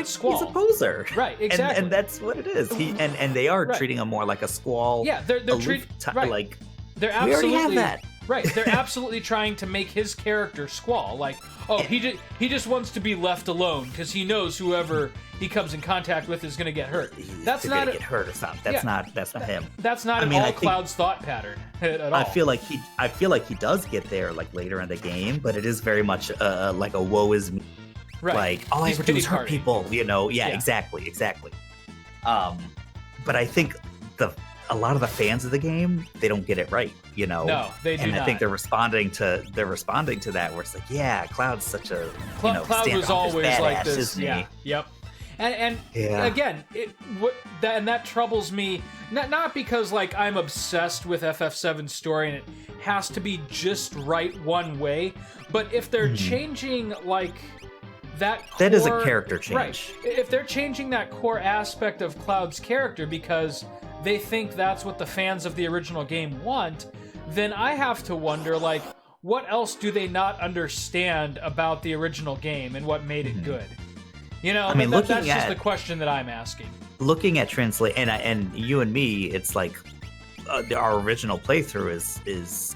S1: Squall.
S2: He's a poser.
S1: Right. Exactly.
S2: And that's what it is. And they are treating him more like a Squall.
S1: Yeah. They're treating
S2: like
S1: they're absolutely,
S2: we already have that.
S1: Right, they're absolutely trying to make his character Squall. Like, he just wants to be left alone because he knows whoever he comes in contact with is going to get hurt. That's not
S2: get hurt or something. That's not him.
S1: That's not all Cloud's thought pattern at all.
S2: I feel like he does get there like later in the game, but it is very much like a woe is me.
S1: Right.
S2: Like, all I ever do is hurt people. Yeah, exactly. But I think a lot of the fans of the game, they don't get it right, you know.
S1: No, they do
S2: and
S1: not.
S2: I think they're responding to that, where it's like, yeah, Cloud's such a
S1: Cloud was always
S2: badass,
S1: like this.
S2: isn't he?
S1: Yeah. Yep. And
S2: Yeah.
S1: again, that troubles me. Not because like I'm obsessed with FF7's story and it has to be just right one way, but if they're changing like that
S2: is a
S1: core-
S2: character change.
S1: Right. If they're changing that core aspect of Cloud's character because they think that's what the fans of the original game want, then I have to wonder, like, what else do they not understand about the original game and what made it good? You know,
S2: I mean,
S1: that's
S2: looking
S1: just
S2: at-
S1: the question that I'm asking.
S2: Looking at translate, and you and me, it's like our original playthrough is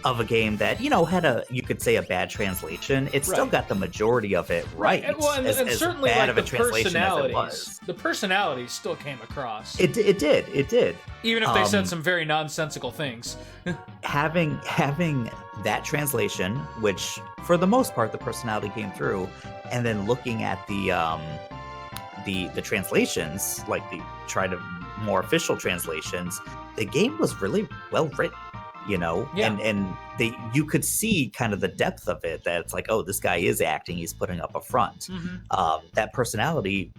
S2: of a game that, you know, had you could say a bad translation. It still
S1: Right.
S2: got the majority of it right.
S1: And, well, and
S2: as
S1: certainly
S2: bad
S1: like
S2: of a
S1: the
S2: translation as it
S1: personalities,
S2: was.
S1: the personalities still came across,
S2: It did.
S1: even if they said
S2: um,
S1: some very nonsensical things.
S2: Having that translation, which for the most part the personality came through, and then looking at the translations, like the more official translations, the game was really well written, you know.
S1: Yeah.
S2: And you could see kind of the depth of it, that it's like, oh, this guy is acting, he's putting up a front. That personality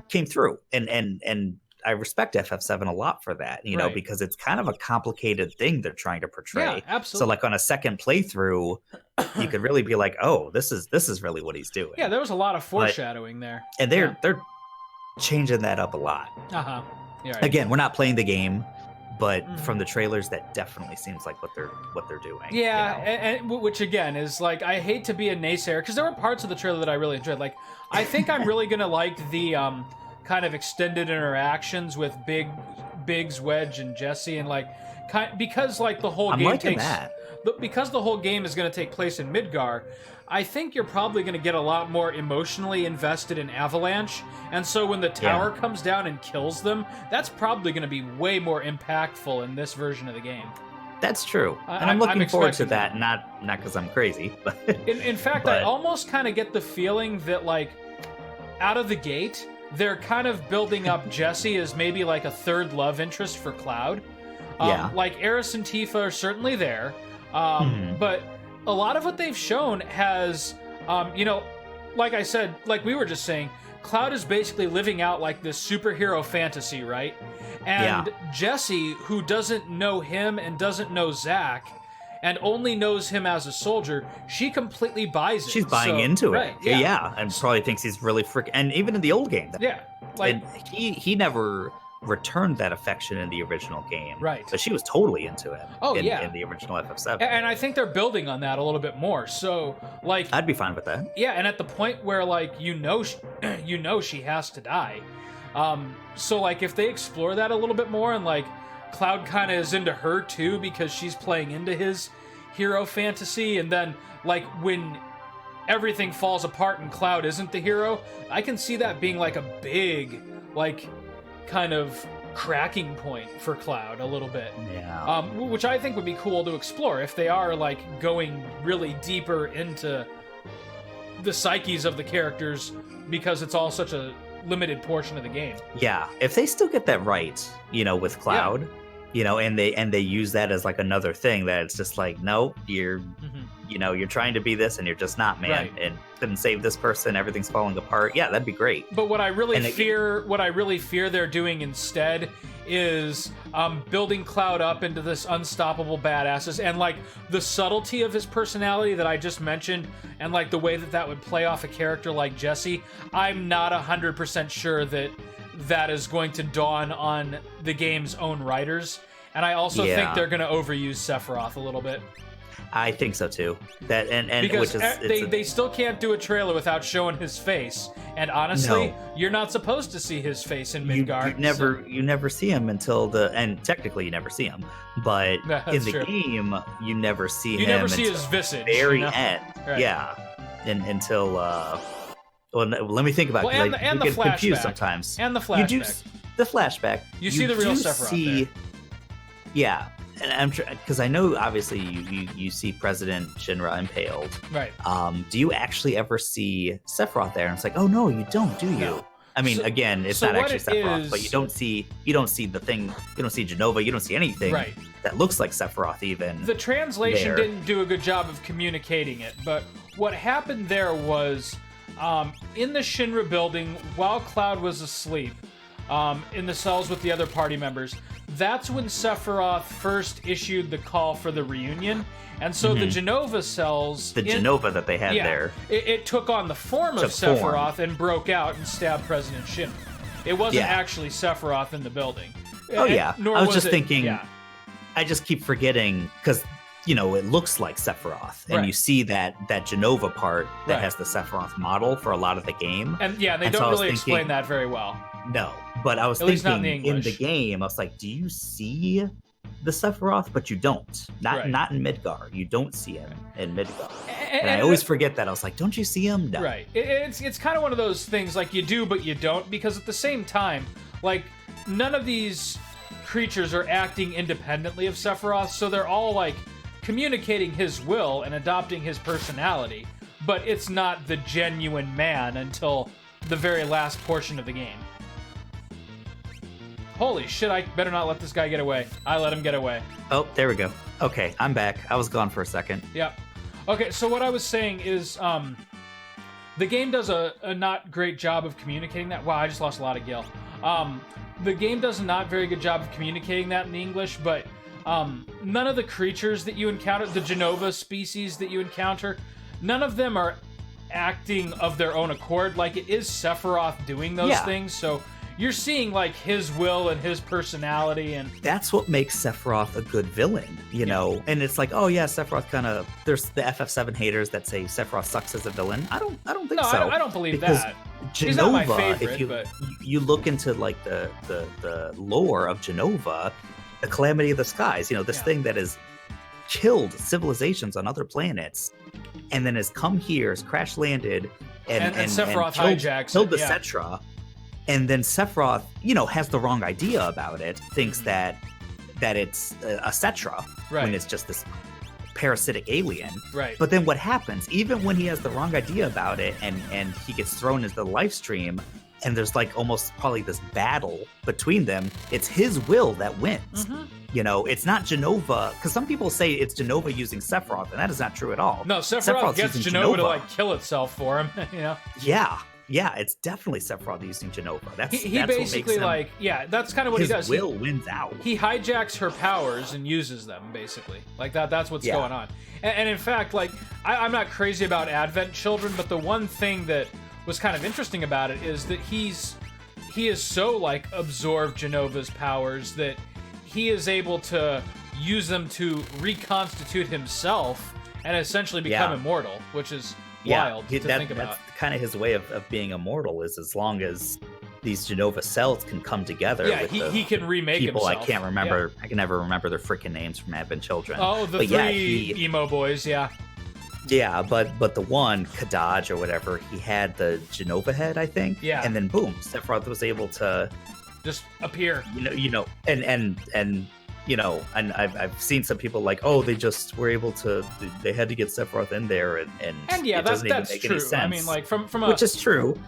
S2: came through, and I respect FF7 a lot for that, you know,
S1: Right.
S2: because it's kind of a complicated thing they're trying to portray.
S1: Yeah, absolutely.
S2: So like on a second playthrough, you could really be like, oh, this is really what he's doing.
S1: Yeah, there was a lot of foreshadowing there.
S2: And they're changing that up a lot.
S1: Uh-huh. You're right.
S2: Again, we're not playing the game, but
S1: Mhm.
S2: from the trailers, that definitely seems like what they're doing.
S1: Yeah,
S2: you know?
S1: and which again is like, I hate to be a naysayer because there were parts of the trailer that I really enjoyed. Like, I think I'm really gonna like the kind of extended interactions with Biggs, Wedge, and Jesse, and like because like the whole
S2: I'm
S1: game
S2: liking
S1: takes
S2: that.
S1: because the whole game is going to take place in Midgar. I think you're probably going to get a lot more emotionally invested in Avalanche, and so when the tower comes down and kills them, that's probably going to be way more impactful in this version of the game.
S2: That's true, and I'm
S1: I'm
S2: looking forward to
S1: expecting
S2: that. Not because I'm crazy, but
S1: In fact, I
S2: But-
S1: almost kind of get the feeling that, like, out of the gate, they're kind of building up Jesse as maybe like a third love interest for Cloud.
S2: Yeah.
S1: Like, Eris and Tifa are certainly there,
S2: Mhm.
S1: but a lot of what they've shown has, you know, like I said, like we were just saying, Cloud is basically living out like this superhero fantasy, right? And Jesse, who doesn't know him and doesn't know Zack, and only knows him as a soldier, she completely buys it.
S2: she's buying
S1: So-
S2: into it.
S1: right,
S2: Yeah, and probably thinks he's really and even in the old game,
S1: Yeah, like,
S2: and he never returned that affection in the original game.
S1: Right.
S2: But she was totally into him.
S1: Oh,
S2: in,
S1: yeah.
S2: in the original FF7.
S1: and I think they're building on that a little bit more. So, like,
S2: I'd be fine with that.
S1: yeah, and at the point where, like, you know she has to die. So, like, if they explore that a little bit more, and like Cloud kind of is into her too because she's playing into his hero fantasy, and then like when everything falls apart and Cloud isn't the hero, I can see that being like a big, like, kind of cracking point for Cloud a little bit.
S2: Yeah.
S1: Which I think would be cool to explore if they are like going really deeper into the psyches of the characters, because it's all such a limited portion of the game.
S2: Yeah, if they still get that right, you know, with Cloud, you know, and they use that as like another thing, that it's just like, no, you're you know, you're trying to be this and you're just not, man.
S1: Right.
S2: And couldn't save this person, everything's falling apart. Yeah, that'd be great.
S1: But what I really
S2: And it-
S1: fear they're doing instead is building Cloud up into this unstoppable badasses, and like the subtlety of his personality that I just mentioned, and like the way that that would play off a character like Jesse. I'm not 100% sure that that is going to dawn on the game's own writers, and I also think
S2: Yeah.
S1: they're going to overuse Sephiroth a little bit,
S2: I think so too. That and
S1: because
S2: which is
S1: they still can't do a trailer without showing his face, and honestly,
S2: No.
S1: you're not supposed to see his face in
S2: you
S1: Midgar.
S2: you never see him until and technically you never see him, but
S1: That's
S2: in the
S1: true.
S2: game you never see
S1: You
S2: him
S1: never see
S2: until
S1: his visage.
S2: the very
S1: you know?
S2: end.
S1: Right.
S2: Yeah, until well, let me think about it.
S1: Well, and
S2: 'cause
S1: the- and
S2: I
S1: the
S2: get confused
S1: flashback.
S2: sometimes.
S1: And the
S2: You do
S1: flashback.
S2: the flashback.
S1: You see the real
S2: do
S1: Sephiroth
S2: Yeah, and I'm because I know obviously you see President Shinra impaled.
S1: Right.
S2: Do you actually ever see Sephiroth there? And it's like, oh no, you don't, do you?
S1: No.
S2: I mean,
S1: So-
S2: again, it's
S1: so
S2: not
S1: what
S2: actually
S1: it
S2: Sephiroth,
S1: is-
S2: but you don't see the thing. You don't see Jenova. You don't see anything
S1: Right.
S2: that looks like Sephiroth even.
S1: The translation
S2: there.
S1: didn't do a good job of communicating it, but what happened there was in the Shinra building while Cloud was asleep, in the cells with the other party members, that's when Sephiroth first issued the call for the reunion. And so the Jenova cells...
S2: the Jenova that they had there.
S1: It took on the form of
S2: Took form.
S1: Sephiroth and broke out and stabbed President Shinra. It wasn't
S2: Yeah.
S1: actually Sephiroth in the building.
S2: Oh, yeah.
S1: Nor
S2: I was just
S1: it-
S2: thinking-
S1: Yeah.
S2: I just keep forgetting because it looks like Sephiroth, and
S1: Right.
S2: you see that Jenova part that
S1: Right.
S2: has the Sephiroth model for a lot of the game.
S1: And yeah, they
S2: And so
S1: don't
S2: I was
S1: really explain
S2: thinking-
S1: that very well.
S2: No, but I was
S1: At least not in
S2: thinking
S1: the
S2: in the
S1: English.
S2: game, I was like, do you see the Sephiroth? But you don't.
S1: Right.
S2: Not in Midgar. You don't see him in Midgar. And
S1: And
S2: I always forget that. I was like, don't you see him? No.
S1: Right. It's kind of one of those things like you do but you don't, because at the same time, like none of these creatures are acting independently of Sephiroth, so they're all like communicating his will and adopting his personality, but it's not the genuine man until the very last portion of the game. Holy shit, I better not let this guy get away. I let him get away.
S2: Oh, there we go. Okay, I'm back. I was gone for a second.
S1: Yep. Okay, so what I was saying is, the game does a not great job of communicating that. Wow, I just lost a lot of gil. The game does a not very good job of communicating that in the English, but none of the creatures that you encounter, the Jenova species that you encounter, none of them are acting of their own accord. Like, it is Sephiroth doing those
S2: Yeah.
S1: things, so you're seeing, like, his will and his personality, and
S2: That's what makes Sephiroth a good villain, you know? And it's like, oh yeah, Sephiroth kind of. There's the FF7 haters that say Sephiroth sucks as a villain. I don't think
S1: no,
S2: so.
S1: I don't believe
S2: because
S1: that.
S2: Jenova,
S1: He's not my favorite,
S2: if you
S1: but-
S2: you look into like the lore of Jenova, the Calamity of the Skies, this
S1: Yeah.
S2: thing that has killed civilizations on other planets, and then has come here, has crash landed, and
S1: Sephiroth
S2: killed,
S1: hijacks
S2: killed
S1: it,
S2: the
S1: yeah.
S2: Cetra, and then Sephiroth, has the wrong idea about it, thinks that it's a Cetra
S1: Right.
S2: when it's just this parasitic alien.
S1: Right.
S2: But then what happens, even when he has the wrong idea about it and he gets thrown into the live stream and there's like almost probably this battle between them, it's his will that wins.
S1: Mhm.
S2: It's not Jenova, because some people say it's Jenova using Sephiroth, and that is not true at all.
S1: No, Sephiroth
S2: Sephiroth's
S1: gets
S2: using
S1: Jenova to
S2: Jenova.
S1: like kill itself for him.
S2: Yeah, it's definitely Sephiroth using Genova. That's
S1: He
S2: that's
S1: basically
S2: what makes him,
S1: that's kind of what
S2: his
S1: he does.
S2: will wins out.
S1: He hijacks her powers and uses them basically. Like that's what's
S2: Yeah.
S1: going on. And in fact, like I'm not crazy about Advent Children, but the one thing that was kind of interesting about it is that he is so like absorbed Genova's powers that he is able to use them to reconstitute himself and essentially become
S2: Yeah.
S1: immortal, which is
S2: Yeah,
S1: wild to think about.
S2: That's kind of his way of being immortal, is as long as these Genova cells can come together.
S1: Yeah,
S2: with the
S1: he can remake
S2: people.
S1: himself.
S2: I can't remember. I can never remember their freaking names from Advent Children.
S1: Oh, the
S2: But
S1: three
S2: yeah,
S1: emo boys, yeah.
S2: Yeah, but the one Kadaj or whatever, he had the Genova head, I think.
S1: Yeah.
S2: And then boom, Sephiroth was able to,
S1: Just appear.
S2: and I've seen some people like, oh, they just were able to, they had to get Sephiroth in there, and
S1: Yeah,
S2: it doesn't even
S1: that's
S2: make
S1: true.
S2: any sense.
S1: I mean, like from a
S2: which is true.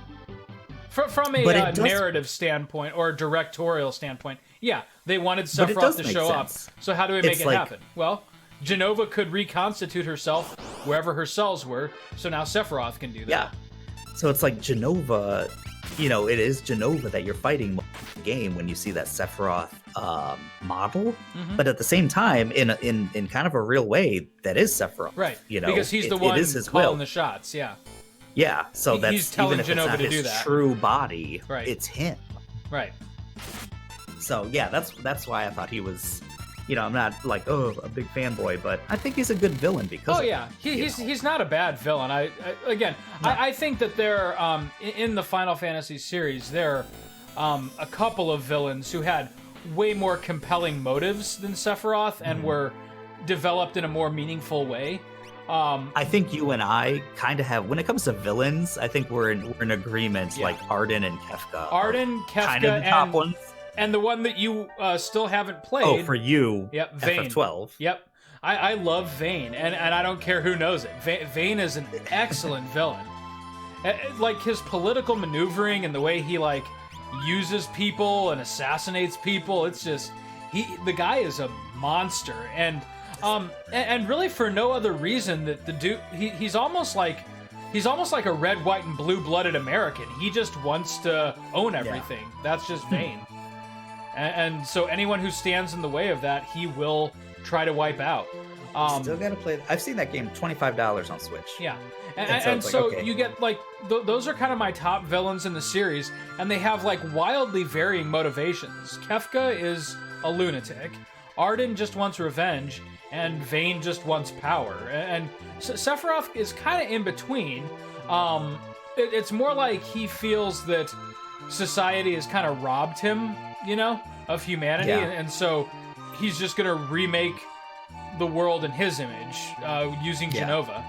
S1: from
S2: But
S1: a
S2: it does-
S1: narrative standpoint or a directorial standpoint, yeah, they wanted
S2: But it
S1: Sephiroth
S2: does
S1: to
S2: make
S1: show
S2: sense.
S1: up. So how do we make
S2: It's
S1: it
S2: like-
S1: happen? Well, Jenova could reconstitute herself wherever her cells were, so now Sephiroth can do that.
S2: Yeah. So it's like Genova, it is Genova that you're fighting in the game when you see that Sephiroth model.
S1: Mhm.
S2: But at the same time, in kind of a real way, that is Sephiroth.
S1: Right.
S2: You know,
S1: because he's the
S2: it
S1: one
S2: is his
S1: calling
S2: will.
S1: the shots. Yeah.
S2: Yeah. So
S1: He's
S2: that's
S1: telling
S2: even if
S1: Jenova
S2: it's not
S1: to
S2: his
S1: do that.
S2: true body,
S1: Right.
S2: it's him.
S1: Right.
S2: So yeah, that's why I thought he was. I'm not like a big fanboy, but I think he's a good villain because.
S1: Oh
S2: of it,
S1: yeah, he's not a bad villain. I think that there in the Final Fantasy series there are a couple of villains who had way more compelling motives than Sephiroth and were developed in a more meaningful way.
S2: I think you and I kind of have, when it comes to villains, I think we're in agreement.
S1: Yeah.
S2: Like Arden and Kefka.
S1: Arden,
S2: are kind of the top ones.
S1: and the one that you still haven't played.
S2: Oh, for you,
S1: Yep, Vayne.
S2: FF12.
S1: Yep. I love Vayne, and I don't care who knows it. Vayne is an excellent villain. like his political maneuvering and the way he like uses people and assassinates people. It's just the guy is a monster, and really for no other reason that the dude he's almost like a red, white, and blue-blooded American. He just wants to own everything. Yeah. That's just Vayne. And so anyone who stands in the way of that, he will try to wipe out.
S2: Still gotta play. I've seen that game, $25 on Switch.
S1: Yeah, and so okay. You get like those are kind of my top villains in the series, and they have like wildly varying motivations. Kefka is a lunatic, Arden just wants revenge, and Vayne just wants power. And Sephiroth is kind of in between. It's more like he feels that society has kind of robbed him, of humanity, and so he's just gonna remake the world in his image, using Jenova.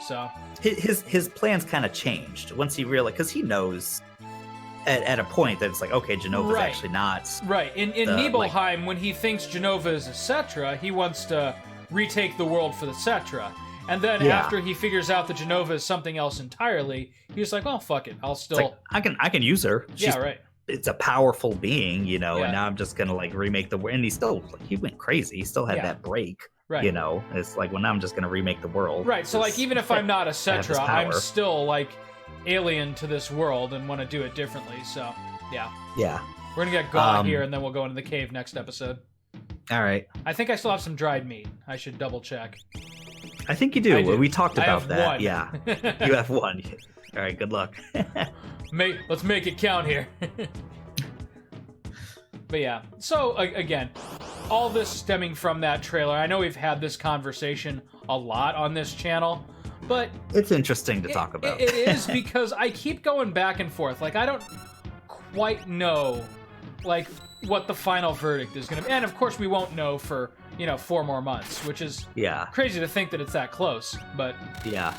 S1: So
S2: his plans kind of changed once he realized, because he knows at a point that it's like, okay, Jenova's actually not
S1: right. In Nibelheim, when he thinks Jenova is a Cetra, he wants to retake the world for the Cetra. And then after he figures out that Jenova is something else entirely, he's like, "Oh, fuck it, I'll still
S2: I can use her."
S1: Right.
S2: It's a powerful being, and now I'm just gonna like remake the world. And he went crazy. He still had that break. Right. It's like, well, now I'm just going to remake the world.
S1: Right. So, like, even if I'm not a Cetra, I'm still, like, alien to this world and want to do it differently. So, yeah.
S2: Yeah.
S1: We're going to get God here, and then we'll go into the cave next episode.
S2: All right.
S1: I think I still have some dried meat. I should double check.
S2: I think you do. We talked about that.
S1: One.
S2: Yeah. You have one. All right. Good luck.
S1: Let's make it count here. But yeah, so again, all this stemming from that trailer. I know we've had this conversation a lot on this channel, but
S2: it's interesting to talk about.
S1: It is, because I keep going back and forth. Like, I don't quite know, like, what the final verdict is going to be. And of course, we won't know for 4 more months, which is crazy to think that it's that close. But
S2: yeah.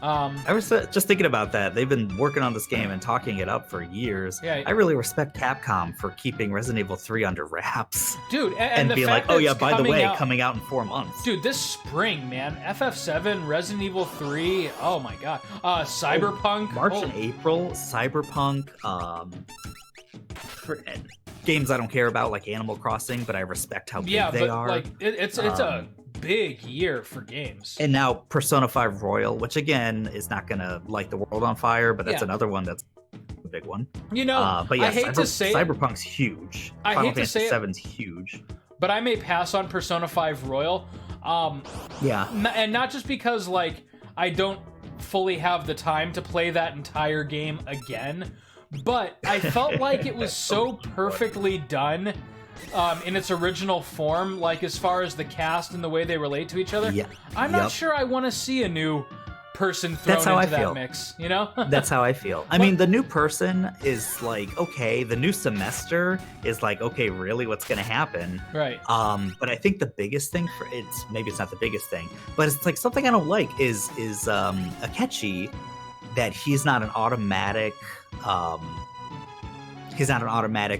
S2: I was just thinking about that. They've been working on this game and talking it up for years.
S1: Yeah,
S2: I really respect Capcom for keeping Resident Evil 3 under wraps.
S1: Dude, and
S2: being like, oh yeah, by the way, coming out in 4 months.
S1: Dude, this spring, man. FF7, Resident Evil 3, oh my god. Cyberpunk.
S2: March and April, Cyberpunk, games I don't care about, like Animal Crossing, but I respect how big they are.
S1: Like, it's a big year for games.
S2: And now Persona 5 Royal, which again is not gonna light the world on fire, but that's another one that's a big one.
S1: But yeah, I hate to say
S2: Cyberpunk's huge. Final Fantasy 7's huge.
S1: But I may pass on Persona 5 Royal. And not just because like I don't fully have the time to play that entire game again, but I felt like it was so perfectly done in its original form, like as far as the cast and the way they relate to each other. I'm not sure I want to see a new person thrown into that mix,
S2: That's how I feel. I mean, the new person is like, okay, the new semester is like, okay, really, what's going to happen?
S1: Right.
S2: But I think the biggest thing maybe it's not the biggest thing, but it's like something I don't like is Akechi, that he's not an automatic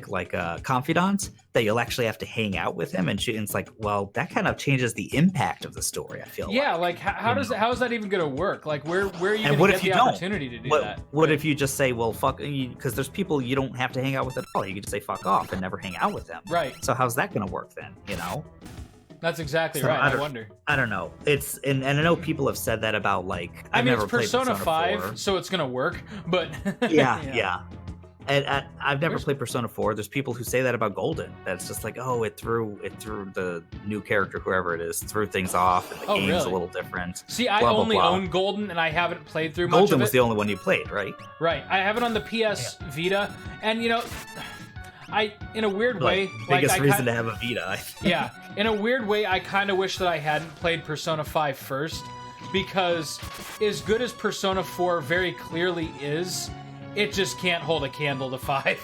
S2: like confidant, that you'll actually have to hang out with him, and it's like, well, that kind of changes the impact of the story, I feel
S1: like how is that even gonna work? Like, where are you gonna get the opportunity to do that?
S2: What if you just say, well, fuck, because there's people you don't have to hang out with at all, you can just say fuck off and never hang out with them,
S1: right?
S2: So how's that gonna work then?
S1: That's exactly right. I wonder.
S2: I don't know. It's and I know people have said that about, like,
S1: I mean, it's Persona 5, so it's gonna work, but
S2: yeah. And I've never played Persona 4. There's people who say that about Golden. That's just like, oh, it threw the new character, whoever it is, threw things off, and the game's a little different.
S1: See, I only own Golden, and I haven't played through much of it.
S2: Golden was the only one you played, right?
S1: Right. I have it on the PS Vita, and I, in a weird way,
S2: biggest reason to have a Vita.
S1: Yeah, in a weird way, I kind of wish that I hadn't played Persona 5 first, because as good as Persona 4 very clearly is, it just can't hold a candle to 5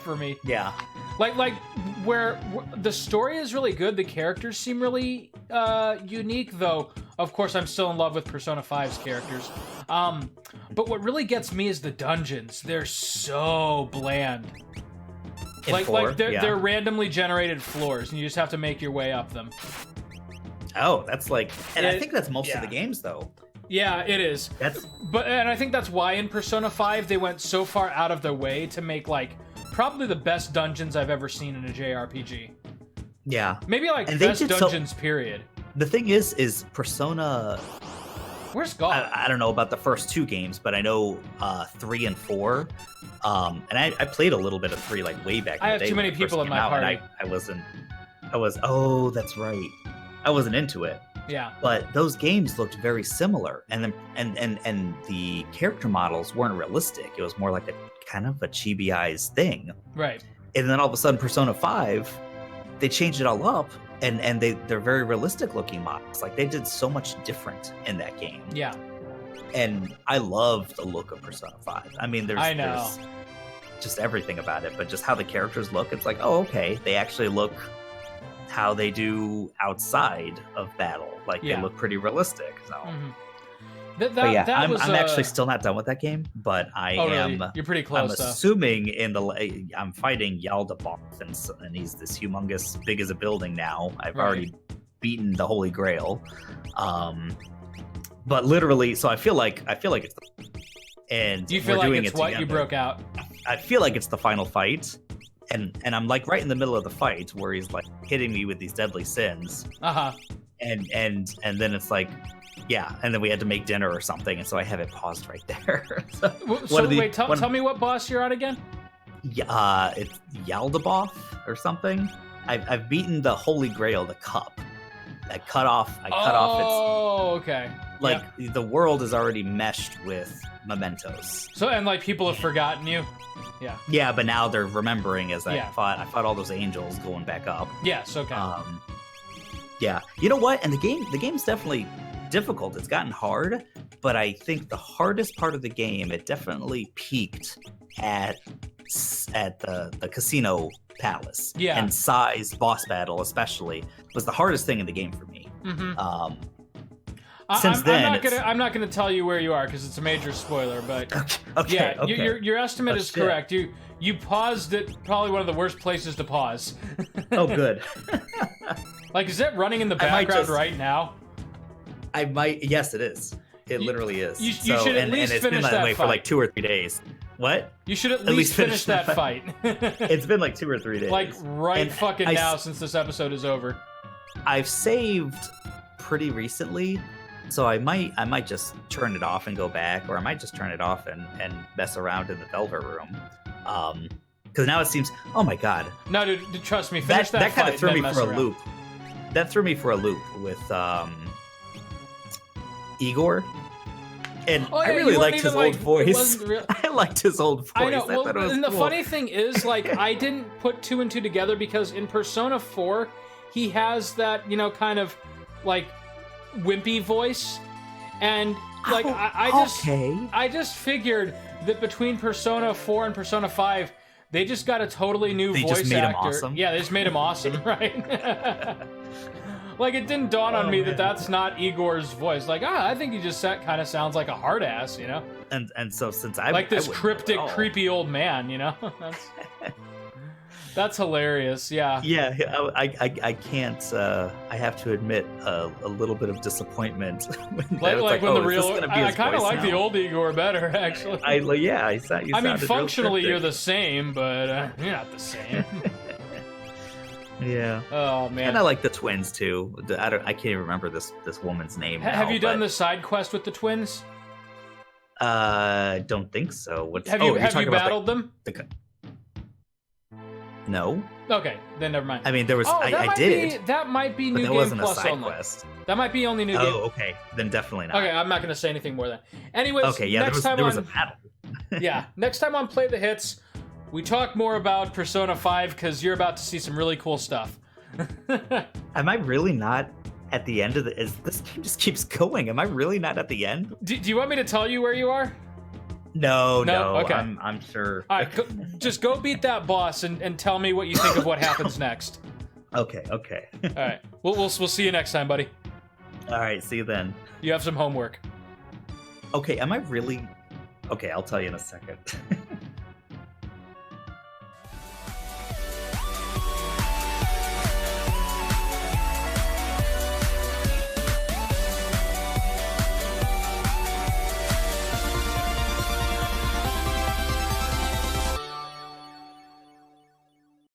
S1: for me.
S2: Yeah.
S1: Like where the story is really good, the characters seem really unique, though of course I'm still in love with Persona 5's characters. But what really gets me is the dungeons. They're so bland. They're randomly generated floors, and you just have to make your way up them.
S2: Oh, that's like, and I think that's most of the games, though.
S1: Yeah, it is. and I think that's why in Persona 5 they went so far out of their way to make like probably the best dungeons I've ever seen in a JRPG.
S2: Yeah.
S1: Maybe like
S2: And they
S1: best
S2: did
S1: dungeons period.
S2: The thing is Persona.
S1: Where's God?
S2: I don't know about the first 2 games, but I know 3 and 4. And I played a little bit of 3 like way back.
S1: I
S2: in
S1: have
S2: the day
S1: too
S2: when
S1: many
S2: it first
S1: people in
S2: came
S1: my
S2: out, and
S1: party.
S2: I was. Oh, that's right. I wasn't into it.
S1: Yeah.
S2: But those games looked very similar, and the character models weren't realistic. It was more like a kind of a chibi-eyes thing.
S1: Right.
S2: And then all of a sudden, Persona 5, they changed it all up, and they're very realistic looking models. Like they did so much different in that game.
S1: Yeah.
S2: And I love the look of Persona 5. I mean, there's just everything about it, but just how the characters look, it's like, oh, okay, they actually look how they do outside of battle. Like they look pretty realistic. So,
S1: Mm-hmm.
S2: but yeah,
S1: that
S2: I'm
S1: was,
S2: actually still not done with that game, but I am.
S1: Really? You're pretty
S2: I'm
S1: close.
S2: assuming I'm fighting Yaldabaoth, and he's this humongous, big as a building now. I've already beaten the Holy Grail, but literally, so I feel like it's. And
S1: do you feel
S2: we're
S1: like
S2: doing
S1: it's
S2: it
S1: what
S2: together.
S1: you broke out?
S2: I feel like it's the final fight, and I'm like right in the middle of the fight where he's like hitting me with these deadly sins. And then it's like, yeah, and then we had to make dinner or something, and so I have it paused right there.
S1: Tell me what boss you're on again?
S2: It's Yaldabaoth or something. I've beaten the Holy Grail, the cup. I cut off its.
S1: Oh, okay.
S2: Like the world is already meshed with mementos.
S1: So and like people have forgotten you. Yeah.
S2: Yeah, but now they're remembering as I fought all those angels going back up.
S1: Yes. Okay.
S2: Yeah. You know what? And the game's definitely difficult. It's gotten hard, but I think the hardest part of the game, it definitely peaked at the casino palace.
S1: Yeah.
S2: And Sai's boss battle especially was the hardest thing in the game for me.
S1: Mm-hmm.
S2: Since then,
S1: I'm not gonna tell you where you are because it's a major spoiler. But
S2: okay.
S1: your estimate is correct. You paused at probably one of the worst places to pause.
S2: Oh, good.
S1: Like, is it running in the background right now?
S2: I might. Yes, it is. It literally is.
S1: You should at least
S2: and it's
S1: finish
S2: been that way
S1: fight
S2: for like 2 or 3 days. What?
S1: You should at least finish that fight.
S2: It's been like 2 or 3 days.
S1: Like now, since this episode is over.
S2: I've saved pretty recently, so I might just turn it off and go back, or I might just turn it off and mess around in the Velvet Room. Because now it seems, oh my god.
S1: No, dude, trust me, finish that
S2: kind of
S1: fight
S2: threw
S1: and
S2: me
S1: then
S2: for
S1: mess
S2: a
S1: around.
S2: loop. That threw me for a loop with Igor. And I really liked his old voice. I liked his old voice.
S1: I know. Well,
S2: thought it was
S1: and the
S2: cool.
S1: funny thing is, like, I didn't put 2 and 2 together because in Persona 4, he has that, kind of, like, wimpy voice. And, like, I just figured that between Persona 4 and Persona 5, they just got a totally new voice
S2: just made
S1: actor.
S2: him awesome?
S1: Yeah, they just made him awesome, right? Like, it didn't dawn on me that that's not Igor's voice. Like, I think he just kind of sounds like a hard ass,
S2: And so since I
S1: like this cryptic, creepy old man, that's hilarious. Yeah.
S2: Yeah, I can't. I have to admit a little bit of disappointment.
S1: Like when the real. I kind of like the old Igor better, actually.
S2: I mean,
S1: functionally you're the same, but you're not the same.
S2: Yeah.
S1: Oh man.
S2: And I like the twins too. I can't even remember this woman's name.
S1: Have you done the side quest with the twins?
S2: Don't think so.
S1: Have you battled them?
S2: No.
S1: Okay, then never mind.
S2: I mean, there was. I did.
S1: That might be New Game Plus only. Quest. That might be only New Game.
S2: Oh, okay. Then definitely not.
S1: Okay, I'm not going to say anything more then. Anyways,
S2: okay, yeah, there was a battle.
S1: Yeah, next time on Play the Hits, we talk more about Persona 5 because you're about to see some really cool stuff.
S2: Am I really not at the end of this game just keeps going? Am I really not at the end?
S1: Do you want me to tell you where you are?
S2: No.
S1: Okay.
S2: I'm sure.
S1: All right, just go beat that boss and tell me what you think of what happens next.
S2: Okay.
S1: All right. We'll see you next time, buddy.
S2: All right. See you then.
S1: You have some homework.
S2: Okay. Am I really? Okay, I'll tell you in a second.